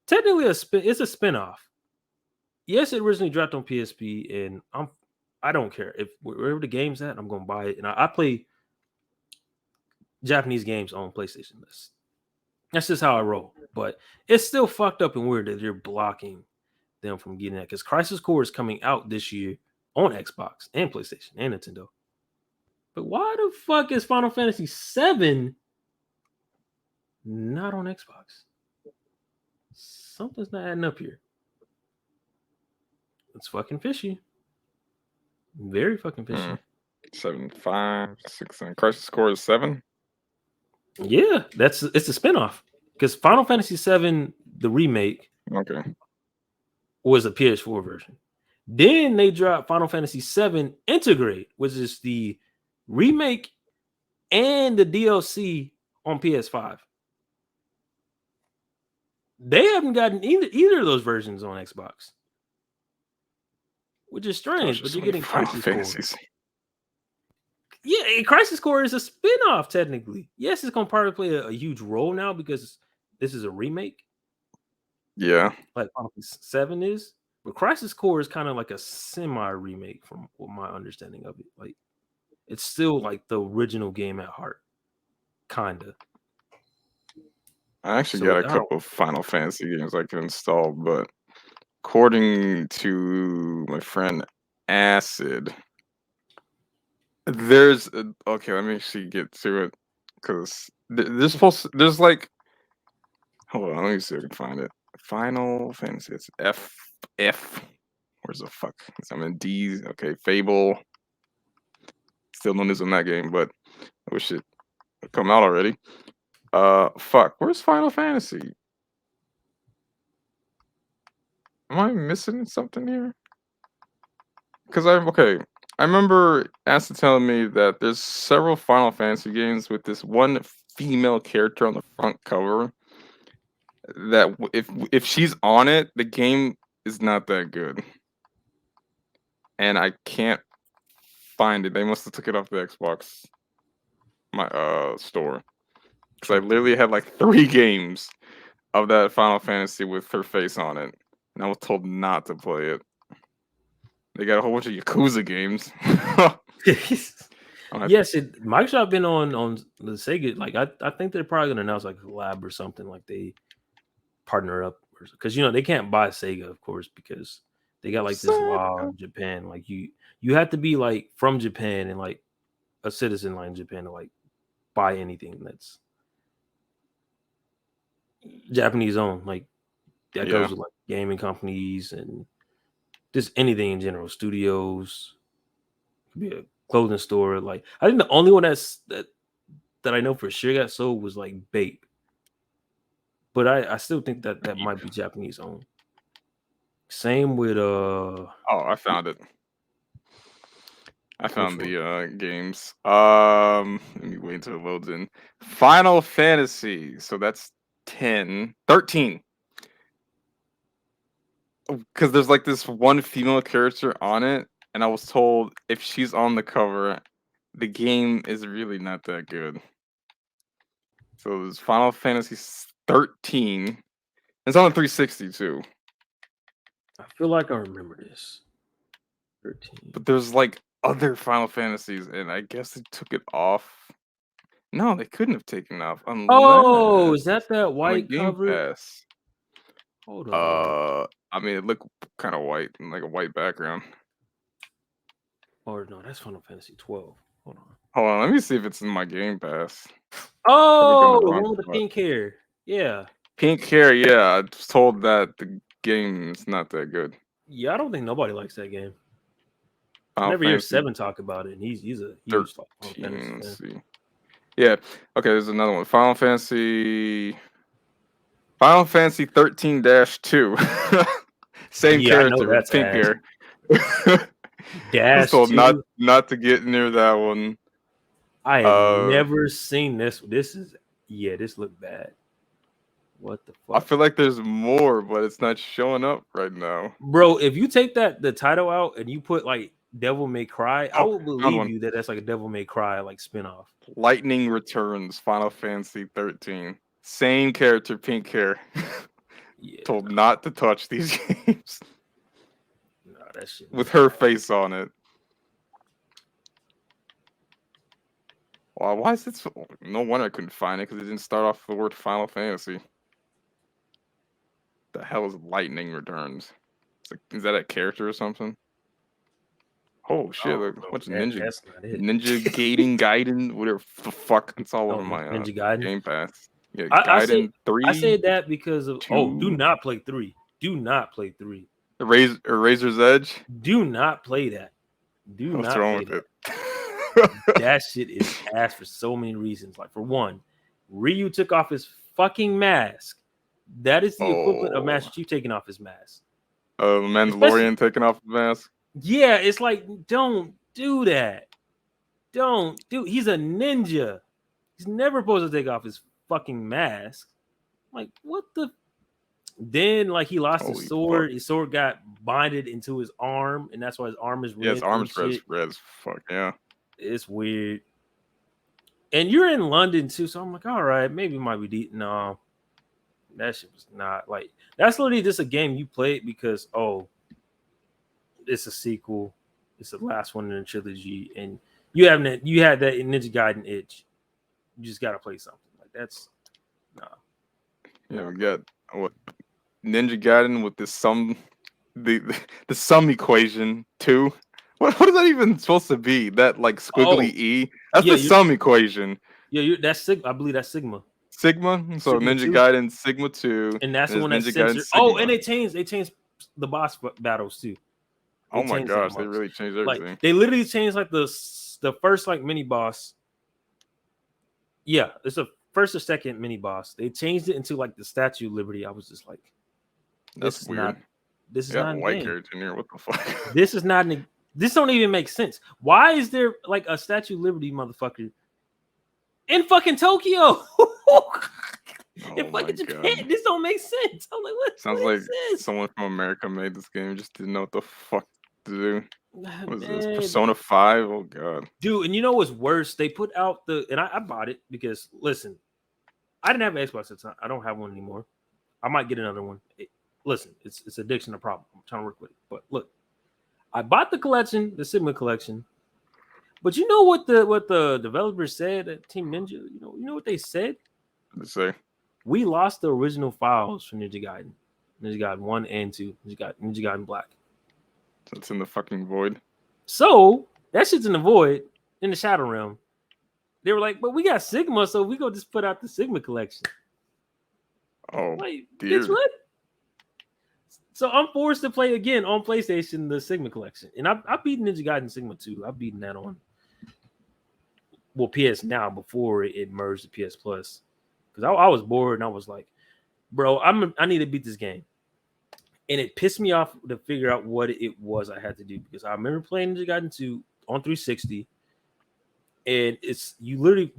technically it's a spinoff. Yes, it originally dropped on PSP, and I don't care if wherever the game's at, I'm gonna buy it. And I play Japanese games on PlayStation. That's just how I roll. But it's still fucked up and weird that you're blocking them from getting that because Crisis Core is coming out this year on Xbox and PlayStation and Nintendo. But why the fuck is Final Fantasy VII not on Xbox? Something's not adding up here. It's fucking fishy. Very fucking fishy.
7, 5, 6, 7. Crisis Core is 7.
Yeah, it's a spinoff because Final Fantasy VII, the remake, was a PS4 version. Then they dropped Final Fantasy VII Integrate, which is the remake and the DLC on PS5. They haven't gotten either of those versions on Xbox, which is strange. But you're getting Crisis Core. Yeah, Crisis Core is a spin-off technically. Yes, it's gonna probably play a huge role now because this is a remake.
Yeah,
like Final Fantasy VII is, but Crisis Core is kind of like a semi-remake from what my understanding of it. Like, it's still like the original game at heart, kinda.
I actually got a couple of Final Fantasy games I can install, but according to my friend Acid, there's okay. Let me actually get to it because there's like, hold on, let me see if I can find it. Final Fantasy, it's F. Where's the fuck? I'm in D. Okay, Fable. Still no news on that game, but I wish it would come out already. Fuck, where's Final Fantasy? Am I missing something here? Because I remember Acid telling me that there's several Final Fantasy games with this one female character on the front cover that if she's on it, the game is not that good. And I can't find it. They must have took it off the Xbox store. Because I literally had like 3 games of that Final Fantasy with her face on it. And I was told not to play it. They got a whole bunch of Yakuza games.
Yes, Microsoft been on the Sega. Like I think they're probably gonna announce like a collab or something. Like they partner up because they can't buy Sega, of course, because they got like this law in Japan. Like you have to be like from Japan and like a citizen like in Japan to like buy anything that's Japanese owned. Like that goes with like gaming companies and just anything in general, studios, could be a clothing store. Like I think the only one that I know for sure got sold was like Bape, but I still think that might be Japanese owned. Same with
I found it. I found the games. Let me wait until it loads in. Final Fantasy. So that's 13. Because there's like this one female character on it, and I was told if she's on the cover, the game is really not that good. So there's Final Fantasy 13. It's on the 360 too.
I feel like I remember this. 13.
But there's like other Final Fantasies, and I guess they took it off. No, they couldn't have taken it off.
Oh, is that white
Game
cover?
Pass.
Hold on.
I mean, it looked kind of white and like a white background.
Or no, that's Final Fantasy 12. Hold
on, let me see if it's in my Game Pass.
Oh, the one with the pink hair. Yeah.
Pink hair, yeah. I was told that the game is not that good.
Yeah, I don't think nobody likes that game. I never hear 7 talk about it, and he's a huge Final Fantasy fan.
Yeah. Okay, there's another one. Final Fantasy 13-2. Same character with pink hair.
I was
told not to get near that one.
I have never seen this. This looked bad. What the fuck?
I feel like there's more, but it's not showing up right now.
Bro, if you take the title out and you put like Devil May Cry. I will believe you that that's like a Devil May Cry like spinoff.
Lightning Returns, Final Fantasy 13. Same character, pink hair.
Yeah,
told not to touch these games.
No, that shit
with her face on it. Wow, why is it so... No wonder I couldn't find it, because it didn't start off the word Final Fantasy. The hell is Lightning Returns? It's like, is that a character or something? Oh shit, look, a bunch of ninja.
That's not it.
Ninja Gaiden, whatever the fuck. It's all over my
Ninja Gaiden?
Game Pass. Yeah,
Gaiden
3.
I said that because of
2.
do not play 3. Do not play 3.
Razor's Edge?
Do not play that. Do
What's
not
wrong
play
with
that. That shit is ass for so many reasons. Like, for one, Ryu took off his fucking mask. That is the equivalent of Master Chief taking off his mask.
Mandalorian taking off his mask?
Yeah, it's like, don't do that. Don't do. He's a ninja. He's never supposed to take off his fucking mask. Like, what the? Then, like, he lost his sword. Fuck. His sword got binded into his arm, and that's why his arm is red.
Yeah, his arm's red as fuck. Yeah,
it's weird. And you're in London too, so I'm like, all right, maybe it might be no. That shit was not like. That's literally just a game you played because it's a sequel. It's the last one in the trilogy, and you had that Ninja Gaiden itch. You just gotta play something like that's. Nah.
Yeah, we got what Ninja Gaiden with this the sum equation 2. What is that even supposed to be? That like squiggly E? That's the sum equation.
Yeah, that's Sigma. I believe that's Sigma.
Sigma. So Sigma Ninja 2. Gaiden Sigma 2,
and that's the one that's censored. And they changed the boss battles too.
Oh my gosh, they really changed everything.
Like, they literally changed like the first like mini boss. Yeah, it's the first or second mini boss. They changed it into like the Statue of Liberty. I was just like,
that's weird.
This is not a
white character in here. What the fuck?
This is not. This don't even make sense. Why is there like a Statue of Liberty, motherfucker, in fucking Tokyo? In fucking Japan, this don't make sense. I'm like, what?
Sounds like someone from America made this game, just didn't know what the fuck to do. What is this? Persona 5? Oh god,
dude. And you know what's worse? They put out and I bought it because listen, I didn't have an Xbox at the time. I don't have one anymore. I might get another one. Listen, it's addiction a problem. I'm trying to work with it. But look, I bought the collection, the Sigma collection. But you know what the developers said at Team Ninja? You know what they said?
What did they say?
We lost the original files from Ninja Gaiden. Ninja Gaiden 1 and 2. Ninja Gaiden Black.
So it's in the fucking void.
So that shit's in the void, in the Shadow Realm. They were like, but we got Sigma, so we go just put out the Sigma collection.
Oh, like, dear.
Bitch, what? So I'm forced to play again on PlayStation the Sigma collection. And I beat Ninja Gaiden Sigma 2. I've beaten that on PS Now before it merged to PS Plus. Because I was bored and I was like, bro, I need to beat this game. And it pissed me off to figure out what it was I had to do. Because I remember playing Ninja Gaiden 2 on 360. And it's you literally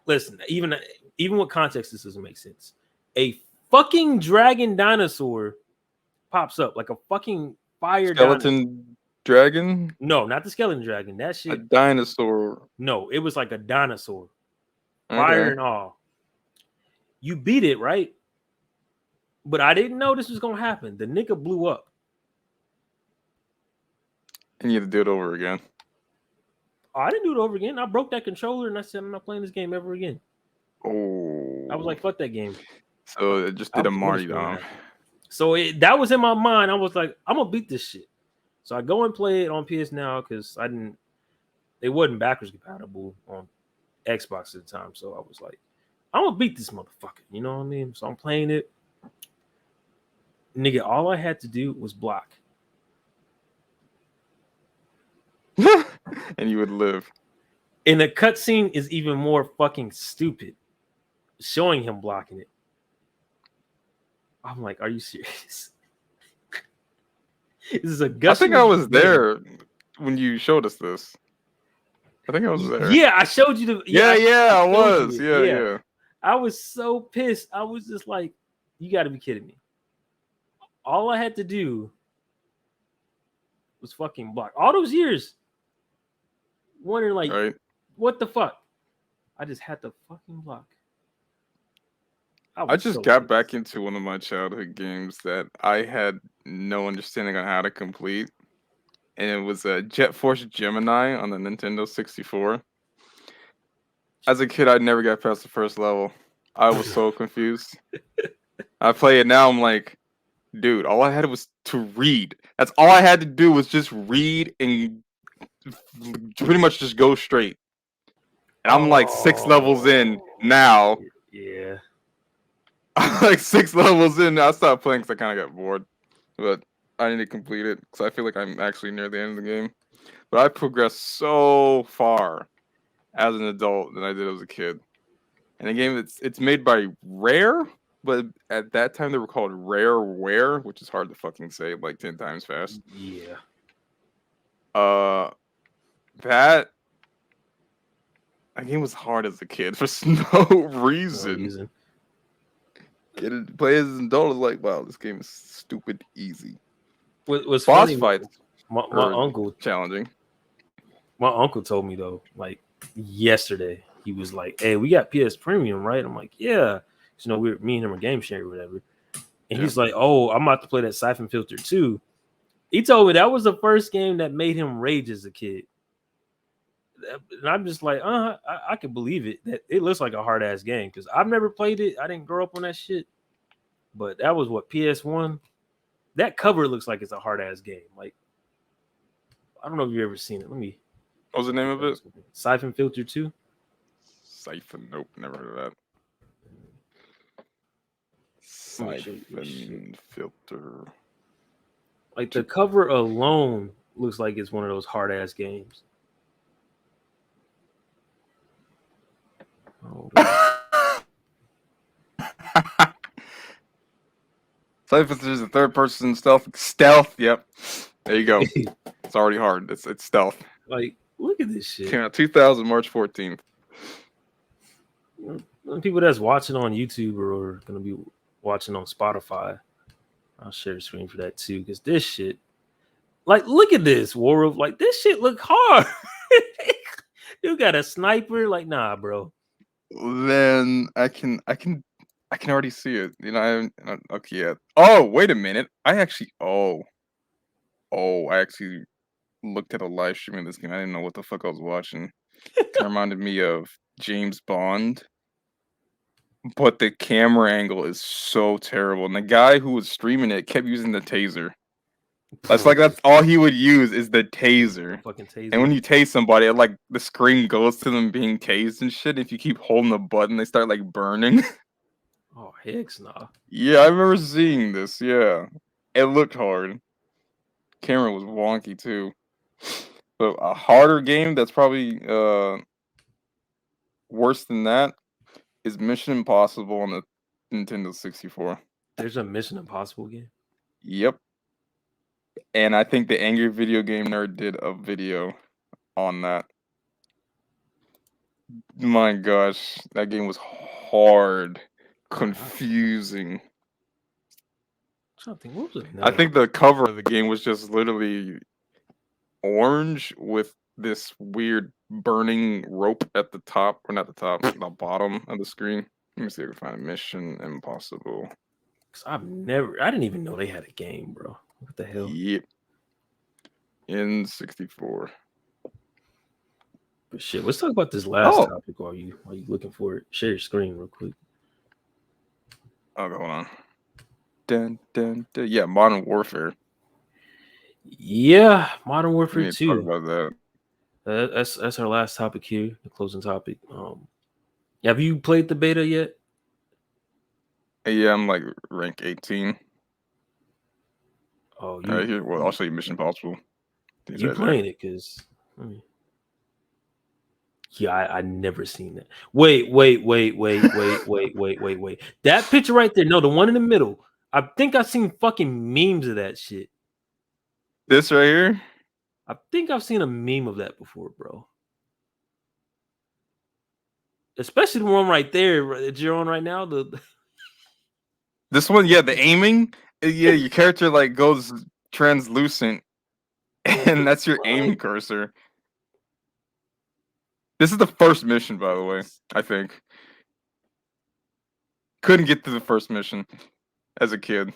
listen, even with context, this doesn't make sense. A fucking dragon dinosaur pops up like a fucking fire
skeleton dragon.
No, not the skeleton dragon. That shit.
A dinosaur.
No, it was like a dinosaur. Fire and all. You beat it, right? But I didn't know this was gonna happen. The nigga blew up.
And you had to do it over again.
Oh, I didn't do it over again. I broke that controller and I said I'm not playing this game ever again.
Oh.
I was like, fuck that game.
So it just did a martyrdom.
So that was in my mind. I was like, I'm gonna beat this shit. So I go and play it on PS Now because it wasn't backwards compatible on Xbox at the time. So I was like, I'm gonna beat this motherfucker. You know what I mean? So I'm playing it. Nigga, all I had to do was block.
And you would live.
And the cutscene is even more fucking stupid. Showing him blocking it. I'm like, are you serious? This is a
I think I was there when you showed us this. I think I was there.
Yeah, I showed you the.
Yeah, I was. Yeah.
I was so pissed. I was just like, you got to be kidding me. All I had to do was fucking blocked. All those years, wondering like, what the fuck? I just had to fucking block.
I just got back into one of my childhood games that I had no understanding on how to complete, and it was a Jet Force Gemini on the Nintendo 64. As a kid, I never got past the first level. I was so confused. I play it now, I'm like, dude, all I had was to read. That's all I had to do was just read and pretty much just go straight. And I'm like 6 levels in now.
Yeah.
Like 6 levels in, I stopped playing because I kind of got bored. But I need to complete it because I feel like I'm actually near the end of the game. But I progressed so far as an adult than I did as a kid. And the game, it's made by Rare, but at that time they were called Rareware, which is hard to fucking say like 10 times fast.
Yeah.
That game was hard as a kid for no reason. Play as an adult is like, wow, this game is stupid easy.
What's
boss
funny,
fights?
My uncle
challenging.
My uncle told me though, like yesterday, he was like, "Hey, we got PS Premium, right?" I'm like, "Yeah." You know, me and him are game sharing or whatever. And he's like, "Oh, I'm about to play that Siphon Filter too." He told me that was the first game that made him rage as a kid. And I'm just like, I can believe it. That it looks like a hard ass game because I've never played it. I didn't grow up on that shit. But that was what PS1. That cover looks like it's a hard ass game. Like, I don't know if you've ever seen it. Let me.
What was the name of it?
Siphon Filter 2.
Siphon, nope, never heard of that. Siphon Filter.
Like the cover alone looks like it's one of those hard ass games.
Siphon Filter is a third person stealth. Yep, there you go. It's already hard. It's stealth.
Like, look at this shit.
Came out 2000 March 14th.
People that's watching on YouTube or gonna be watching on Spotify, I'll share the screen for that too. Because this shit, like, look at this War of, like, this shit look hard. You got a sniper, like, nah, bro.
Then I can already see it. You know, okay. Yeah. Oh, wait a minute. I actually looked at a live stream of this game. I didn't know what the fuck I was watching. It reminded me of James Bond. But the camera angle is so terrible. And the guy who was streaming it kept using the taser. That's all he would use is the taser.
Fucking taser.
And when you tase somebody, like the screen goes to them being tased and shit. If you keep holding the button, they start like burning.
Oh, heck nah.
Yeah, I remember seeing this. Yeah. It looked hard. Camera was wonky too. But a harder game that's probably worse than that is Mission Impossible on the Nintendo 64.
There's a Mission Impossible game?
Yep. And I think the Angry Video Game Nerd did a video on that. My gosh, that game was hard, confusing. I think the cover of the game was just literally orange with this weird burning rope at the top, or not the top, the bottom of the screen. Let me see if I can find a Mission Impossible.
I didn't even know they had a game, bro. What the hell?
Yep. In 64.
But shit, let's talk about this last topic while you looking for it. Share your screen real quick.
Okay, hold on. Dun, dun, dun. Yeah, Modern Warfare.
Yeah, Modern Warfare 2.
Talk about
that. That's our last topic here, the closing topic. Have you played the beta yet?
Yeah, I'm like rank 18.
Oh,
all right, here. Well, I'll show you Mission Impossible.
You right playing there. It because yeah, I never seen that. Wait. That picture right there. No, the one in the middle. I think I've seen fucking memes of that shit.
This right here?
I think I've seen a meme of that before, bro. Especially the one right there that you're on right now.
This one, yeah, the aiming. Yeah, your character like goes translucent. And that's your aim cursor. This is the first mission, by the way, I think. Couldn't get to the first mission as a kid.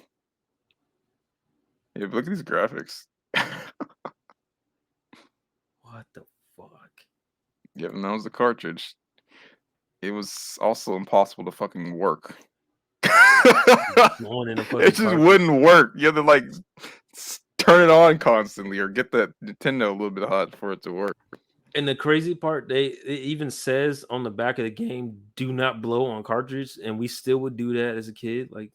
Yeah, but look at these graphics.
What the fuck?
Yeah, and that was the cartridge. It was also impossible to fucking work. It just wouldn't work. You had to like turn it on constantly or get that Nintendo a little bit hot for it to work.
And the crazy part, it even says on the back of the game, "Do not blow on cartridge," and we still would do that as a kid. Like,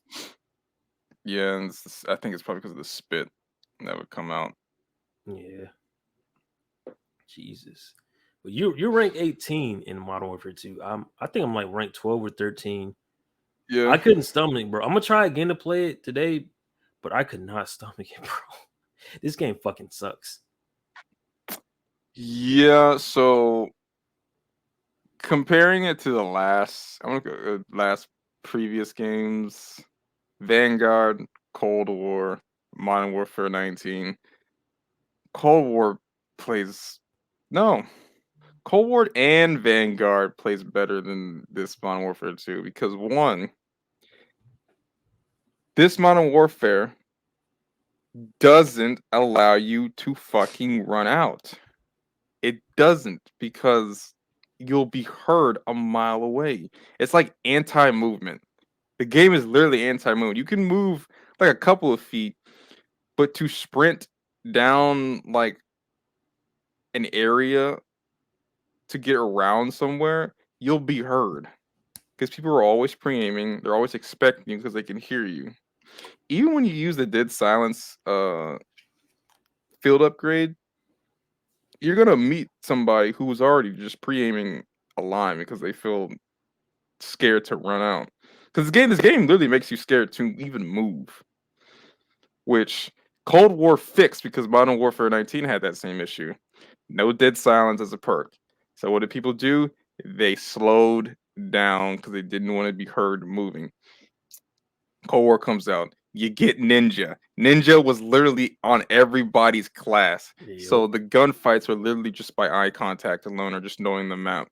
yeah, and I think it's probably because of the spit that would come out.
Yeah. Jesus. But you're ranked 18 in Modern Warfare 2. I think I'm like ranked 12 or 13.
Yeah.
I couldn't stomach, bro. I'm gonna try again to play it today, but I could not stomach it, bro. This game fucking sucks.
Yeah, so comparing it to the last previous games, Vanguard, Cold War, Modern Warfare 19. Cold War and Vanguard plays better than this Modern Warfare 2 because one, this Modern Warfare doesn't allow you to fucking run out. It doesn't, because you'll be heard a mile away. It's like anti-movement. The game is literally anti-movement. You can move like a couple of feet, but to sprint down like an area to get around somewhere, you'll be heard. Because people are always pre-aiming. They're always expecting you because they can hear you. Even when you use the dead silence field upgrade, you're gonna meet somebody who was already just pre-aiming a line because they feel scared to run out. Because this game literally makes you scared to even move. Which Cold War fixed because Modern Warfare 19 had that same issue. No dead silence as a perk. So what did people do? They slowed down because they didn't want to be heard moving. Cold War comes out. You get Ninja. Ninja was literally on everybody's class. Yep. So the gunfights were literally just by eye contact alone or just knowing the map.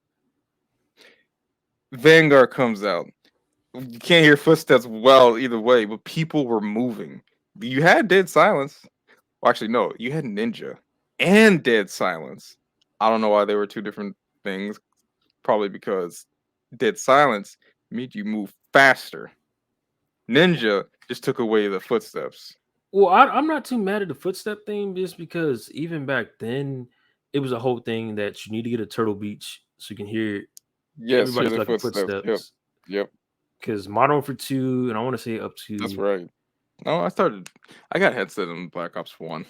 Vanguard comes out. You can't hear footsteps well either way, but people were moving. You had dead silence. Well, actually, no. You had Ninja and dead silence. I don't know why they were two different things. Probably because dead silence made you move faster. Ninja just took away the footsteps.
Well, I'm not too mad at the footstep thing just because even back then, it was a whole thing that you need to get a Turtle Beach so you can hear everybody's fucking footsteps.
Yep.
Because Modern Warfare 2, and I want to say up to...
That's right. No, I got headset in Black Ops 1.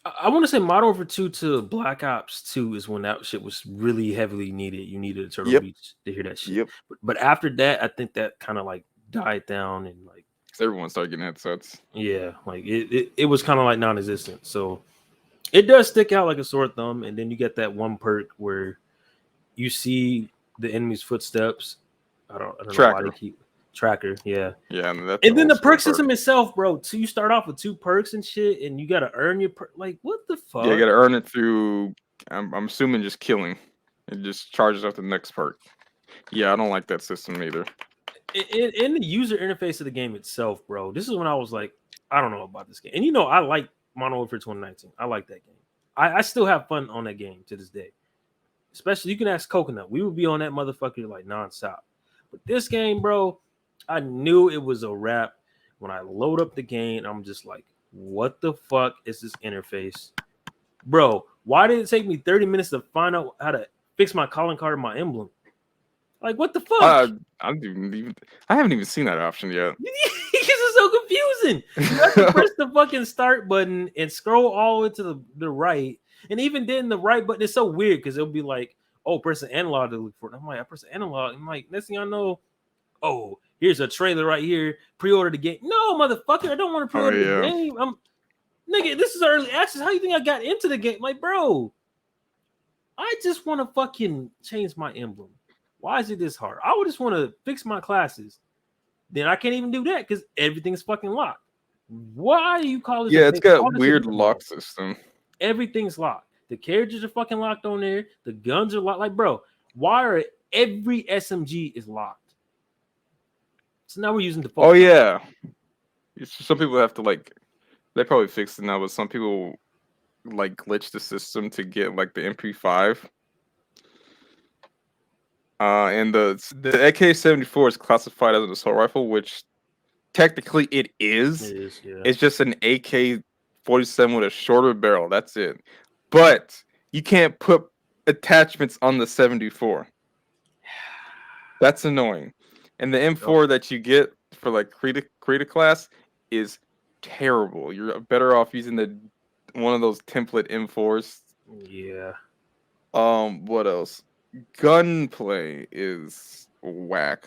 I want to say Modern Warfare 2 to Black Ops 2 is when that shit was really heavily needed. You needed a Turtle Beach to hear that shit.
Yep.
But after that, I think that kind of like died down and like...
everyone started getting headsets.
Yeah, like it was kind of like non-existent. So it does stick out like a sore thumb. And then you get that one perk where you see the enemy's footsteps. I don't know why they keep... Tracker, yeah. And then the perk system itself, bro. So you start off with 2 perks and shit, and you gotta earn your like what the fuck?
Yeah, you gotta earn it through. I'm assuming just killing. It just charges up the next perk. Yeah, I don't like that system either.
In the user interface of the game itself, bro. This is when I was like, I don't know about this game. And I like Modern Warfare 2019. I like that game. I still have fun on that game to this day. Especially you can ask Coconut. We would be on that motherfucker like nonstop. But this game, bro. I knew it was a wrap when I load up the game. I'm just like, what the fuck is this interface? Bro, why did it take me 30 minutes to find out how to fix my calling card and my emblem? Like, what the fuck?
I haven't even seen that option yet.
This is so confusing. You have to press the fucking start button and scroll all the way to the right. And even then, the right button is so weird because it'll be like, oh, press the analog to look for it. I'm like, I press the analog. I'm like, next thing I know, oh, here's a trailer right here. Pre-order the game. No, motherfucker, I don't want to pre-order the game. Nigga, this is early access. How you think I got into the game? Like, bro, I just want to fucking change my emblem. Why is it this hard? I would just want to fix my classes. Then I can't even do that because everything's fucking locked. Why do you call this?
Yeah, it's got weird lock system.
Everything's locked. The carriages are fucking locked on there. The guns are locked. Like, bro, why are every SMG is locked? So now we're using default.
Oh yeah. Some people have to like. They probably fixed it now, but some people like glitch the system to get like the MP5. And the AK-74 is classified as an assault rifle, which technically it is.
It is, yeah.
It's just an AK-47 with a shorter barrel. That's it. But you can't put attachments on the 74. That's annoying. And the M4 that you get for like creative class is terrible. You're better off using one of those template M4s.
Yeah.
What else? Gunplay is whack.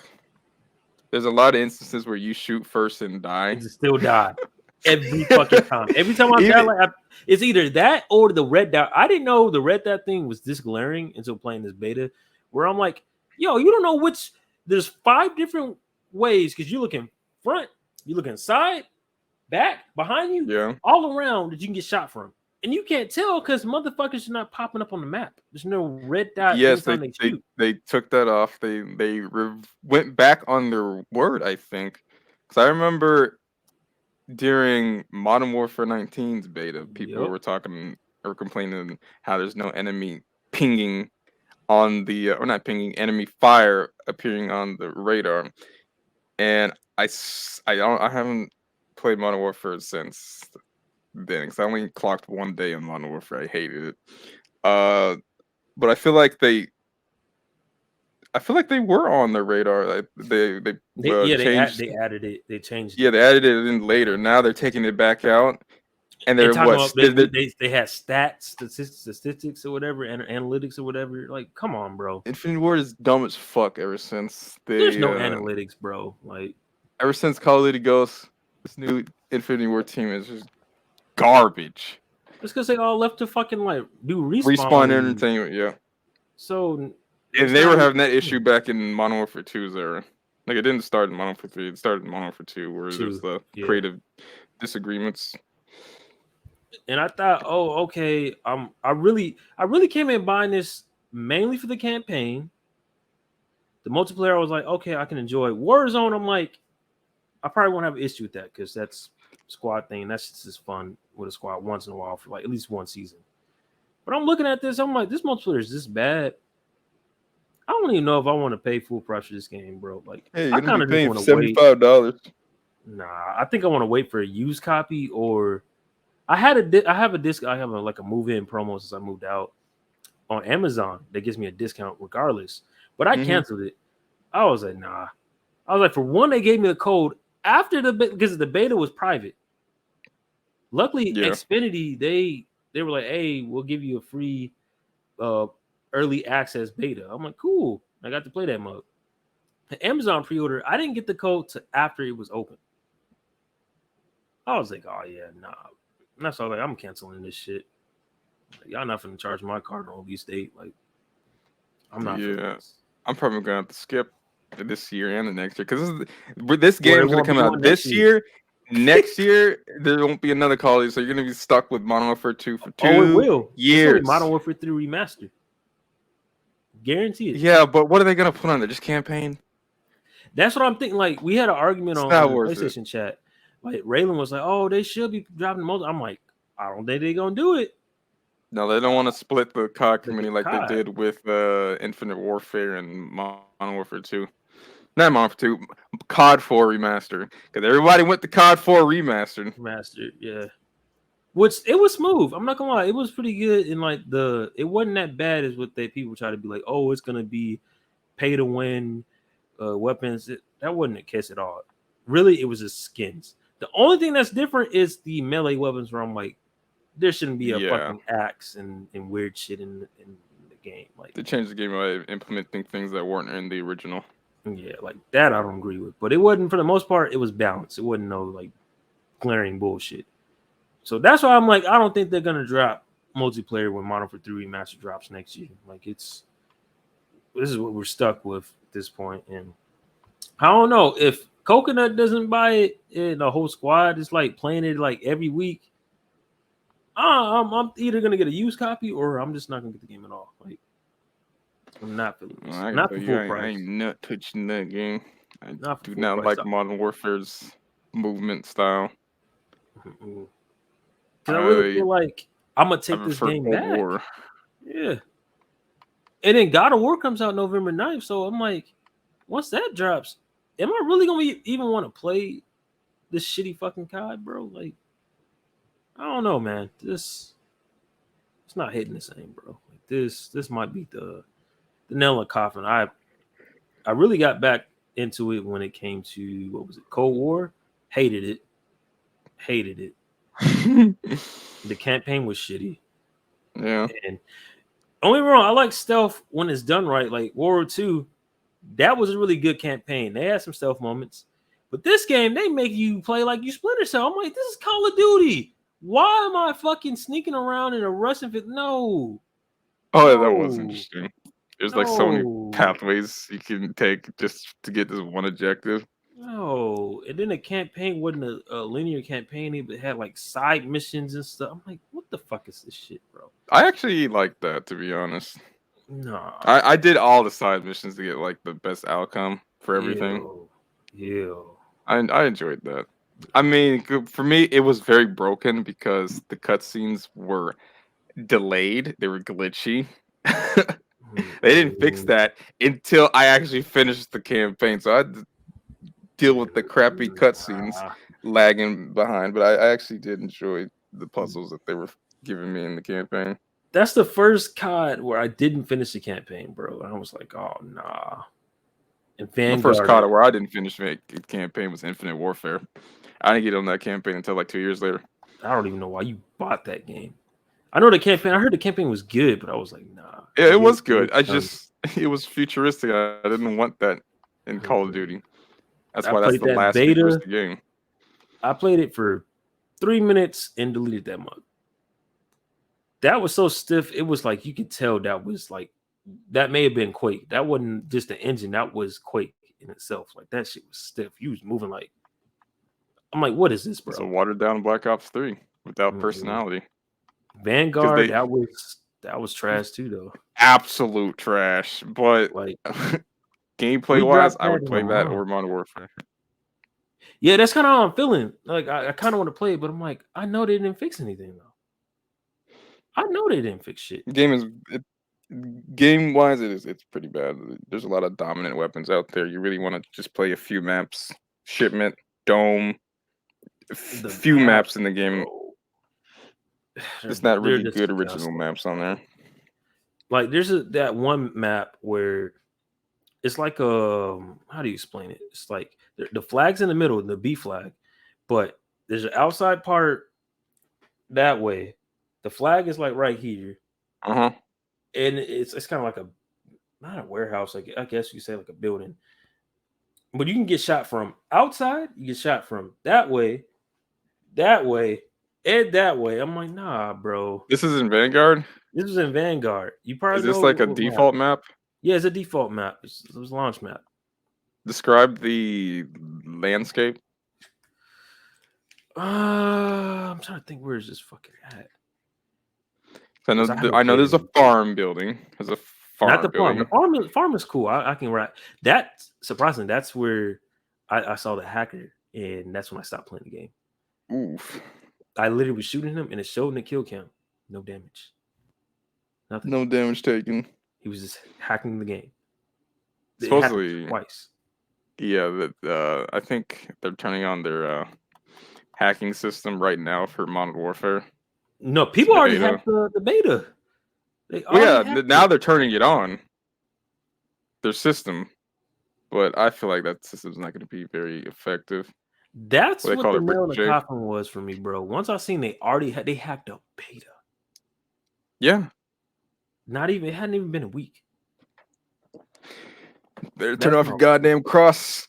There's a lot of instances where you shoot first and die.
And still die. Every fucking time. Every time I die, like it's either that or the red dot. I didn't know the red dot thing was this glaring until playing this beta, where I'm like, yo, you don't know which. There's 5 different ways because you're looking front, you're looking side, back, behind you, all around that you can get shot from. And you can't tell because motherfuckers are not popping up on the map. There's no red dot.
Yes, they took that off. They went back on their word, I think. Because I remember during Modern Warfare 19's beta, people were talking or complaining how there's no enemy pinging on the or not pinging, enemy fire appearing on the radar. And I haven't played Modern Warfare since then because I only clocked 1 day on Modern Warfare. I hated it. But I feel like they were on the radar. They
added it. They changed it.
Yeah, they added it in later. Now they're taking it back out. And they're what?
They had statistics or whatever, and analytics or whatever. Like, come on, bro.
Infinity Ward is dumb as fuck ever since
there's no analytics, bro. Like,
ever since Call of Duty Ghosts, this new Infinity Ward team is just garbage.
It's because they all left to fucking like do
respawn entertainment, yeah.
So,
and they were having that issue back in Modern Warfare 2's era. Like, it didn't start in Modern Warfare 3. It started in Modern Warfare 2, where there's the creative disagreements.
And I thought, oh, okay, I really came in buying this mainly for the campaign. The multiplayer, I was like, okay, I can enjoy. Warzone, I'm like, I probably won't have an issue with that because that's squad thing. That's just fun with a squad once in a while for like at least one season. But I'm looking at this, I'm like, this multiplayer is this bad. I don't even know if I want to pay full price for this game, bro. Like,
hey, you're gonna be paying for $75.
Nah, I think I want to wait for a used copy, or I have a disc. I have a move-in promo since I moved out on Amazon that gives me a discount regardless. But I canceled it. I was like, nah. I was like, for one, they gave me the code after because the beta was private. Luckily, Xfinity, they were like, hey, we'll give you a free early access beta. I'm like, cool. I got to play that mug. The Amazon pre-order, I didn't get the code to after it was open. I was like, oh yeah, nah. And that's all. Like, I'm canceling this shit. Like, y'all not finna charge my card on release date. Like, I'm not.
Yeah, I'm probably gonna have to skip this year and the next year because this game's gonna come out this year. Next year, there won't be another Call of Duty, so you're gonna be stuck with Modern Warfare 2 for 2 years.
Modern Warfare 3 Remastered. Guarantee it.
Yeah, but what are they gonna put on there? Just campaign?
That's what I'm thinking. Like, we had an argument on the PlayStation chat. Like, Raylan was like, "Oh, they should be dropping most." I'm like, I don't think they're gonna do it.
No, they don't want to split the COD community like they did with Infinite Warfare and Modern Warfare 2. Not Modern Warfare 2, COD 4 Remastered. Because everybody went to COD 4 Remastered.
Remastered, yeah. Which, it was smooth. I'm not gonna lie, it was pretty good. And like it wasn't that bad as what people try to be like. Oh, it's gonna be pay to win weapons. That wasn't the case at all. Really, it was just skins. The only thing that's different is the melee weapons, where I'm like, there shouldn't be a fucking axe and weird shit in the game. Like,
they changed the game by implementing things that weren't in the original.
Yeah, like that I don't agree with. But it wasn't, for the most part, it was balanced. It wasn't no like glaring bullshit. So that's why I'm like, I don't think they're gonna drop multiplayer when Modern Warfare 3 Remastered drops next year. Like, this is what we're stuck with at this point. And I don't know if Coconut doesn't buy it and the whole squad is like playing it like every week. I'm either gonna get a used copy or I'm just not gonna get the game at all. Like, I'm not feeling this.
I can
Not
tell
for
you,
full
I
price.
ain't not touching that game. I
Not for
do
full
not
price.
like Modern Warfare's movement style.
Because I really
I
feel like I'm gonna
I
take this
prefer
game
Cold
back.
War.
Yeah. And then God of War comes out November 9th. So I'm like, once that drops, am I really gonna even want to play this shitty fucking COD, bro? Like, I don't know, man. It's not hitting the same, bro. Like this might be the nail in the coffin. I really got back into it when it came to what was it, Cold War? Hated it. The campaign was shitty.
Yeah.
And don't get me wrong, I like stealth when it's done right. Like World War II, that was a really good campaign. They had some stealth moments. But this game, they make you play like you Splinter Cell. I'm like, this is Call of Duty. Why am I fucking sneaking around in a Russian fit? No.
Oh, that was interesting. There's like so many
No.
pathways you can take just to get this one objective.
No. And then the campaign wasn't a linear campaign, but it had like side missions and stuff. I'm like, what the fuck is this shit, bro?
I actually like that, to be honest.
Nah.
I did all the side missions to get like the best outcome for everything. I enjoyed that. I mean, for me, it was very broken because the cutscenes were delayed. They were glitchy. They didn't fix that until I actually finished the campaign. So I had to deal with the crappy cutscenes lagging behind. But I actually did enjoy the puzzles that they were giving me in the campaign.
That's the first COD where I didn't finish the campaign, bro. And I was like, oh, nah. And
The first COD where I didn't finish the campaign was Infinite Warfare. I didn't get on that campaign until like 2 years later.
I don't even know why you bought that game. I know the campaign. I heard the campaign was good, but I was like, nah.
Yeah, it was good. It was futuristic. I didn't want that in Call of Duty. That's why that's the last futuristic game.
I played it for 3 minutes and deleted that mug. That was so stiff. It was like you could tell that may have been Quake. That wasn't just the engine. That was Quake in itself. Like that shit was stiff. You was moving like. I'm like, what is this, bro?
It's a watered down Black Ops 3 without personality.
Vanguard, that was trash too, though.
Absolute trash. But
like
gameplay wise, I would play that over Modern Warfare.
Yeah, that's kind of how I'm feeling. Like I kind of want to play it, but I'm like, I know they didn't fix anything though. I know they didn't fix shit.
Game wise, it's pretty bad. There's a lot of dominant weapons out there. You really want to just play a few maps. Shipment, Dome, few maps in the game. It's not really good original maps on there.
Like there's that one map where it's like how do you explain it? It's like the flag's in the middle, the B flag, but there's an outside part that way. The flag is like right here.
And
it's kind of like not a warehouse, like I guess you say like a building. But you can get shot from outside, you get shot from that way, and that way. I'm like, nah, bro.
This is in Vanguard?
This is in Vanguard. You probably
Is this like a default map?
Yeah, it's a default map. It was a launch map.
Describe the landscape.
I'm trying to think, where is this fucking at?
I know there's a farm building. There's a farm.
Not the farm. The farm is cool. I can write that. Surprisingly, that's where I saw the hacker, and that's when I stopped playing the game.
Oof.
I literally was shooting him, and it showed in the kill count. No damage. Nothing.
No damage taken.
He was just hacking the game.
Supposedly
twice.
Yeah, I think they're turning on their hacking system right now for Modern Warfare.
No, people already hacked the beta.
Now they're turning it on. Their system. But I feel like that system's not going to be very effective.
That's what the nail in the coffin was for me, bro. Once I seen they hacked a beta.
Yeah.
It hadn't even been a week.
They're turning off your goddamn cross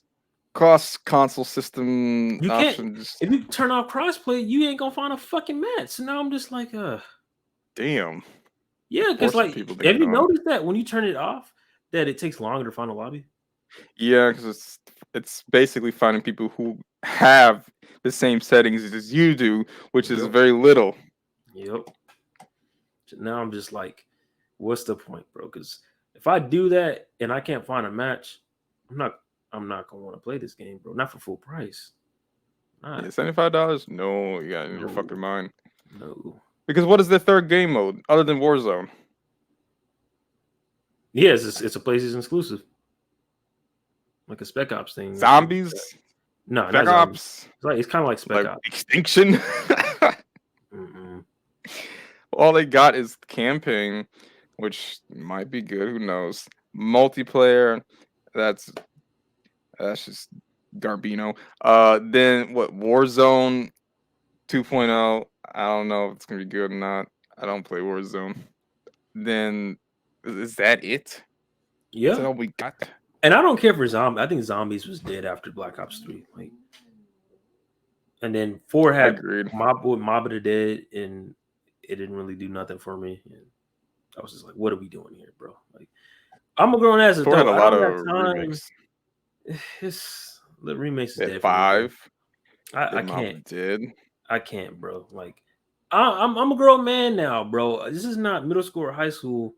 console system
options. If you turn off crossplay, you ain't gonna find a fucking match. So now I'm just like,
damn.
Yeah, because like, have you noticed that when you turn it off, that it takes longer to find a lobby?
Yeah, because it's basically finding people who have the same settings as you do, which is very little.
Yep. Now I'm just like, what's the point, bro? Because if I do that and I can't find a match, I'm not gonna want to play this game, bro. Not for full price.
Yeah, $75? No, you got it in your fucking mind.
No.
Because what is the third game mode other than Warzone?
Yes, it's a PlayStation exclusive, like a Spec Ops thing.
Zombies?
No,
Spec
not zombies.
Ops?
It's kind of like Spec Ops.
Extinction? All they got is campaign, which might be good. Who knows? Multiplayer, that's just Garbino. Then what? Warzone 2.0. I don't know if it's gonna be good or not. I don't play Warzone. Then is that it?
Yeah,
that's all we got.
And I don't care for zombies. I think zombies was dead after Black Ops 3. Like, and then 4 had Mob of the Dead, and it didn't really do nothing for me. And I was just like, "What are we doing here, bro?" Like, I'm a grown ass adult.
Had a lot of
remakes. It's the remakes is dead.
5.
I can't. I can't, bro. Like, I'm a grown man now, bro. This is not middle school or high school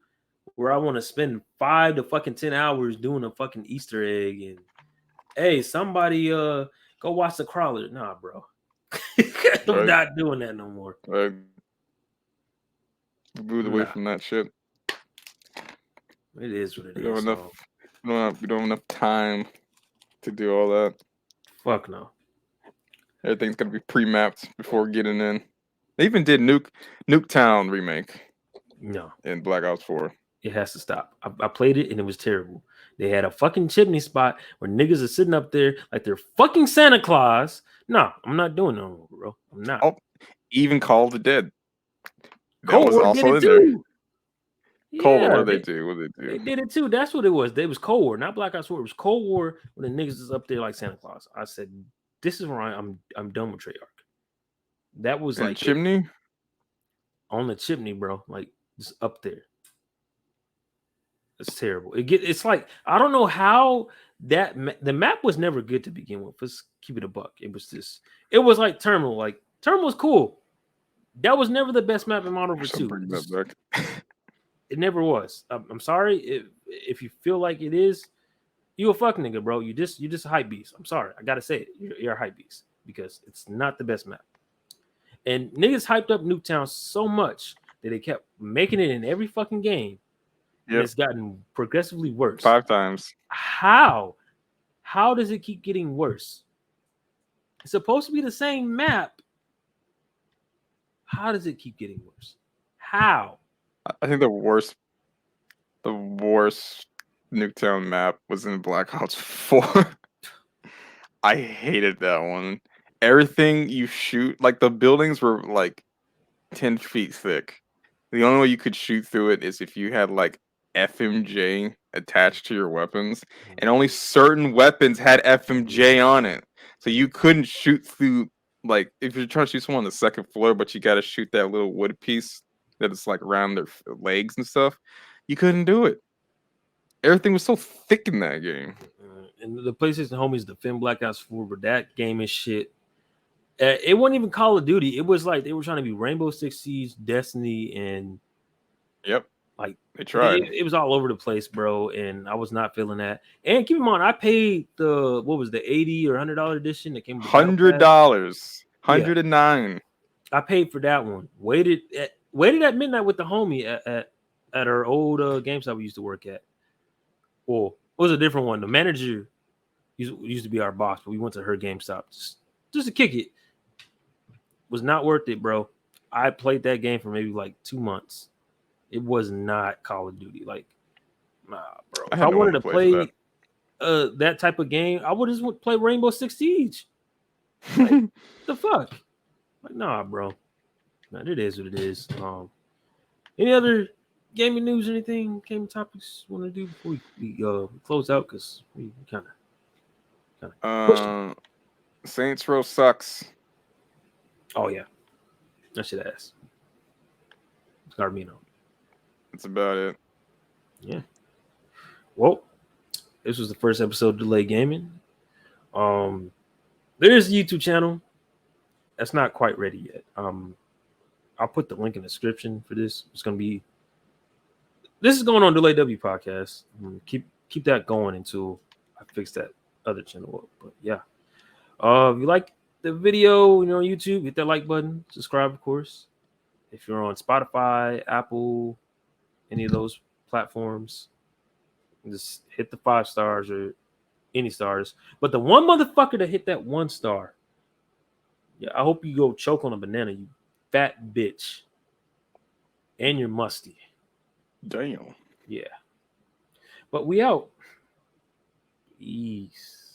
where I want to spend 5 to fucking 10 hours doing a fucking Easter egg and hey, somebody go watch the crawler. Nah, bro. I'm not doing that no more.
Moved away from that shit.
It is what it is.
We don't have enough time to do all that.
Fuck no.
Everything's gonna be pre-mapped before getting in. They even did Nuketown remake.
No.
In Black Ops 4.
It has to stop. I played it and it was terrible. They had a fucking chimney spot where niggas are sitting up there like they're fucking Santa Claus. No, I'm not doing no more, bro. I'm not.
Oh, even Call of the Dead. That was also in there. Cold War, they do. What they do?
They did it too. That's what it was. It was Cold War, not Black Ops 4. It was Cold War when the niggas is up there like Santa Claus. I said, this is where I'm done with Treyarch. That was like
chimney
on the chimney, bro. Like just up there. It's terrible. It's like I don't know how the map was never good to begin with. Let's keep it a buck. It was like Terminal. Like Terminal was cool. That was never the best map in Modern Warfare 2. It never was. I'm sorry if you feel like it is. You a fuck nigga, bro. You just a hype beast. I'm sorry. I gotta say it. You're a hype beast because it's not the best map. And niggas hyped up Nuketown so much that they kept making it in every fucking game. Yep. It's gotten progressively worse.
5 times.
How? How does it keep getting worse? It's supposed to be the same map. How does it keep getting worse? How?
I think the worst Nuketown map was in Black Ops 4. I hated that one. Everything you shoot, like the buildings were like 10 feet thick. The only way you could shoot through it is if you had like FMJ attached to your weapons, and only certain weapons had FMJ on it. So you couldn't shoot through, like, if you're trying to shoot someone on the second floor, but you got to shoot that little wood piece that is like around their legs and stuff. You couldn't do it. Everything was so thick in that game.
And the PlayStation homies defend Black Ops 4, but that game is shit. It wasn't even Call of Duty. It was like they were trying to be Rainbow Six Siege, Destiny, and like
they tried.
It was all over the place, bro. And I was not feeling that. And keep in mind, I paid the $80 or $100 edition that came with
$100, $109.
I paid for that one. Waited at midnight with the homie at our old GameStop we used to work at. Well, it was a different one. The manager used to be our boss, but we went to her GameStop just to kick it. Was not worth it, bro. I played that game for maybe like 2 months. It was not Call of Duty. Like, nah, bro. If I wanted to play that type of game, I would just play Rainbow Six Siege. Like, the fuck? Like, nah, bro. Nah, it is what it is. Any other gaming news or anything, gaming topics you want to do before we close out? Because we kind
of Saints Row sucks.
Oh yeah, that shit ass. Garbino.
That's about it.
Yeah. Well, this was the first episode of Delay Gaming. There is a YouTube channel that's not quite ready yet. I'll put the link in the description for this. It's gonna be. This is going on Delay W podcast. Keep that going until I fix that other channel up. But yeah, if you like the video, on YouTube, hit that like button. Subscribe, of course. If you're on Spotify, Apple, any of those platforms, just hit the 5 stars or any stars. But the one motherfucker that hit that 1 star, yeah, I hope you go choke on a banana, you fat bitch. And you're musty.
Damn.
Yeah. But we out. Peace.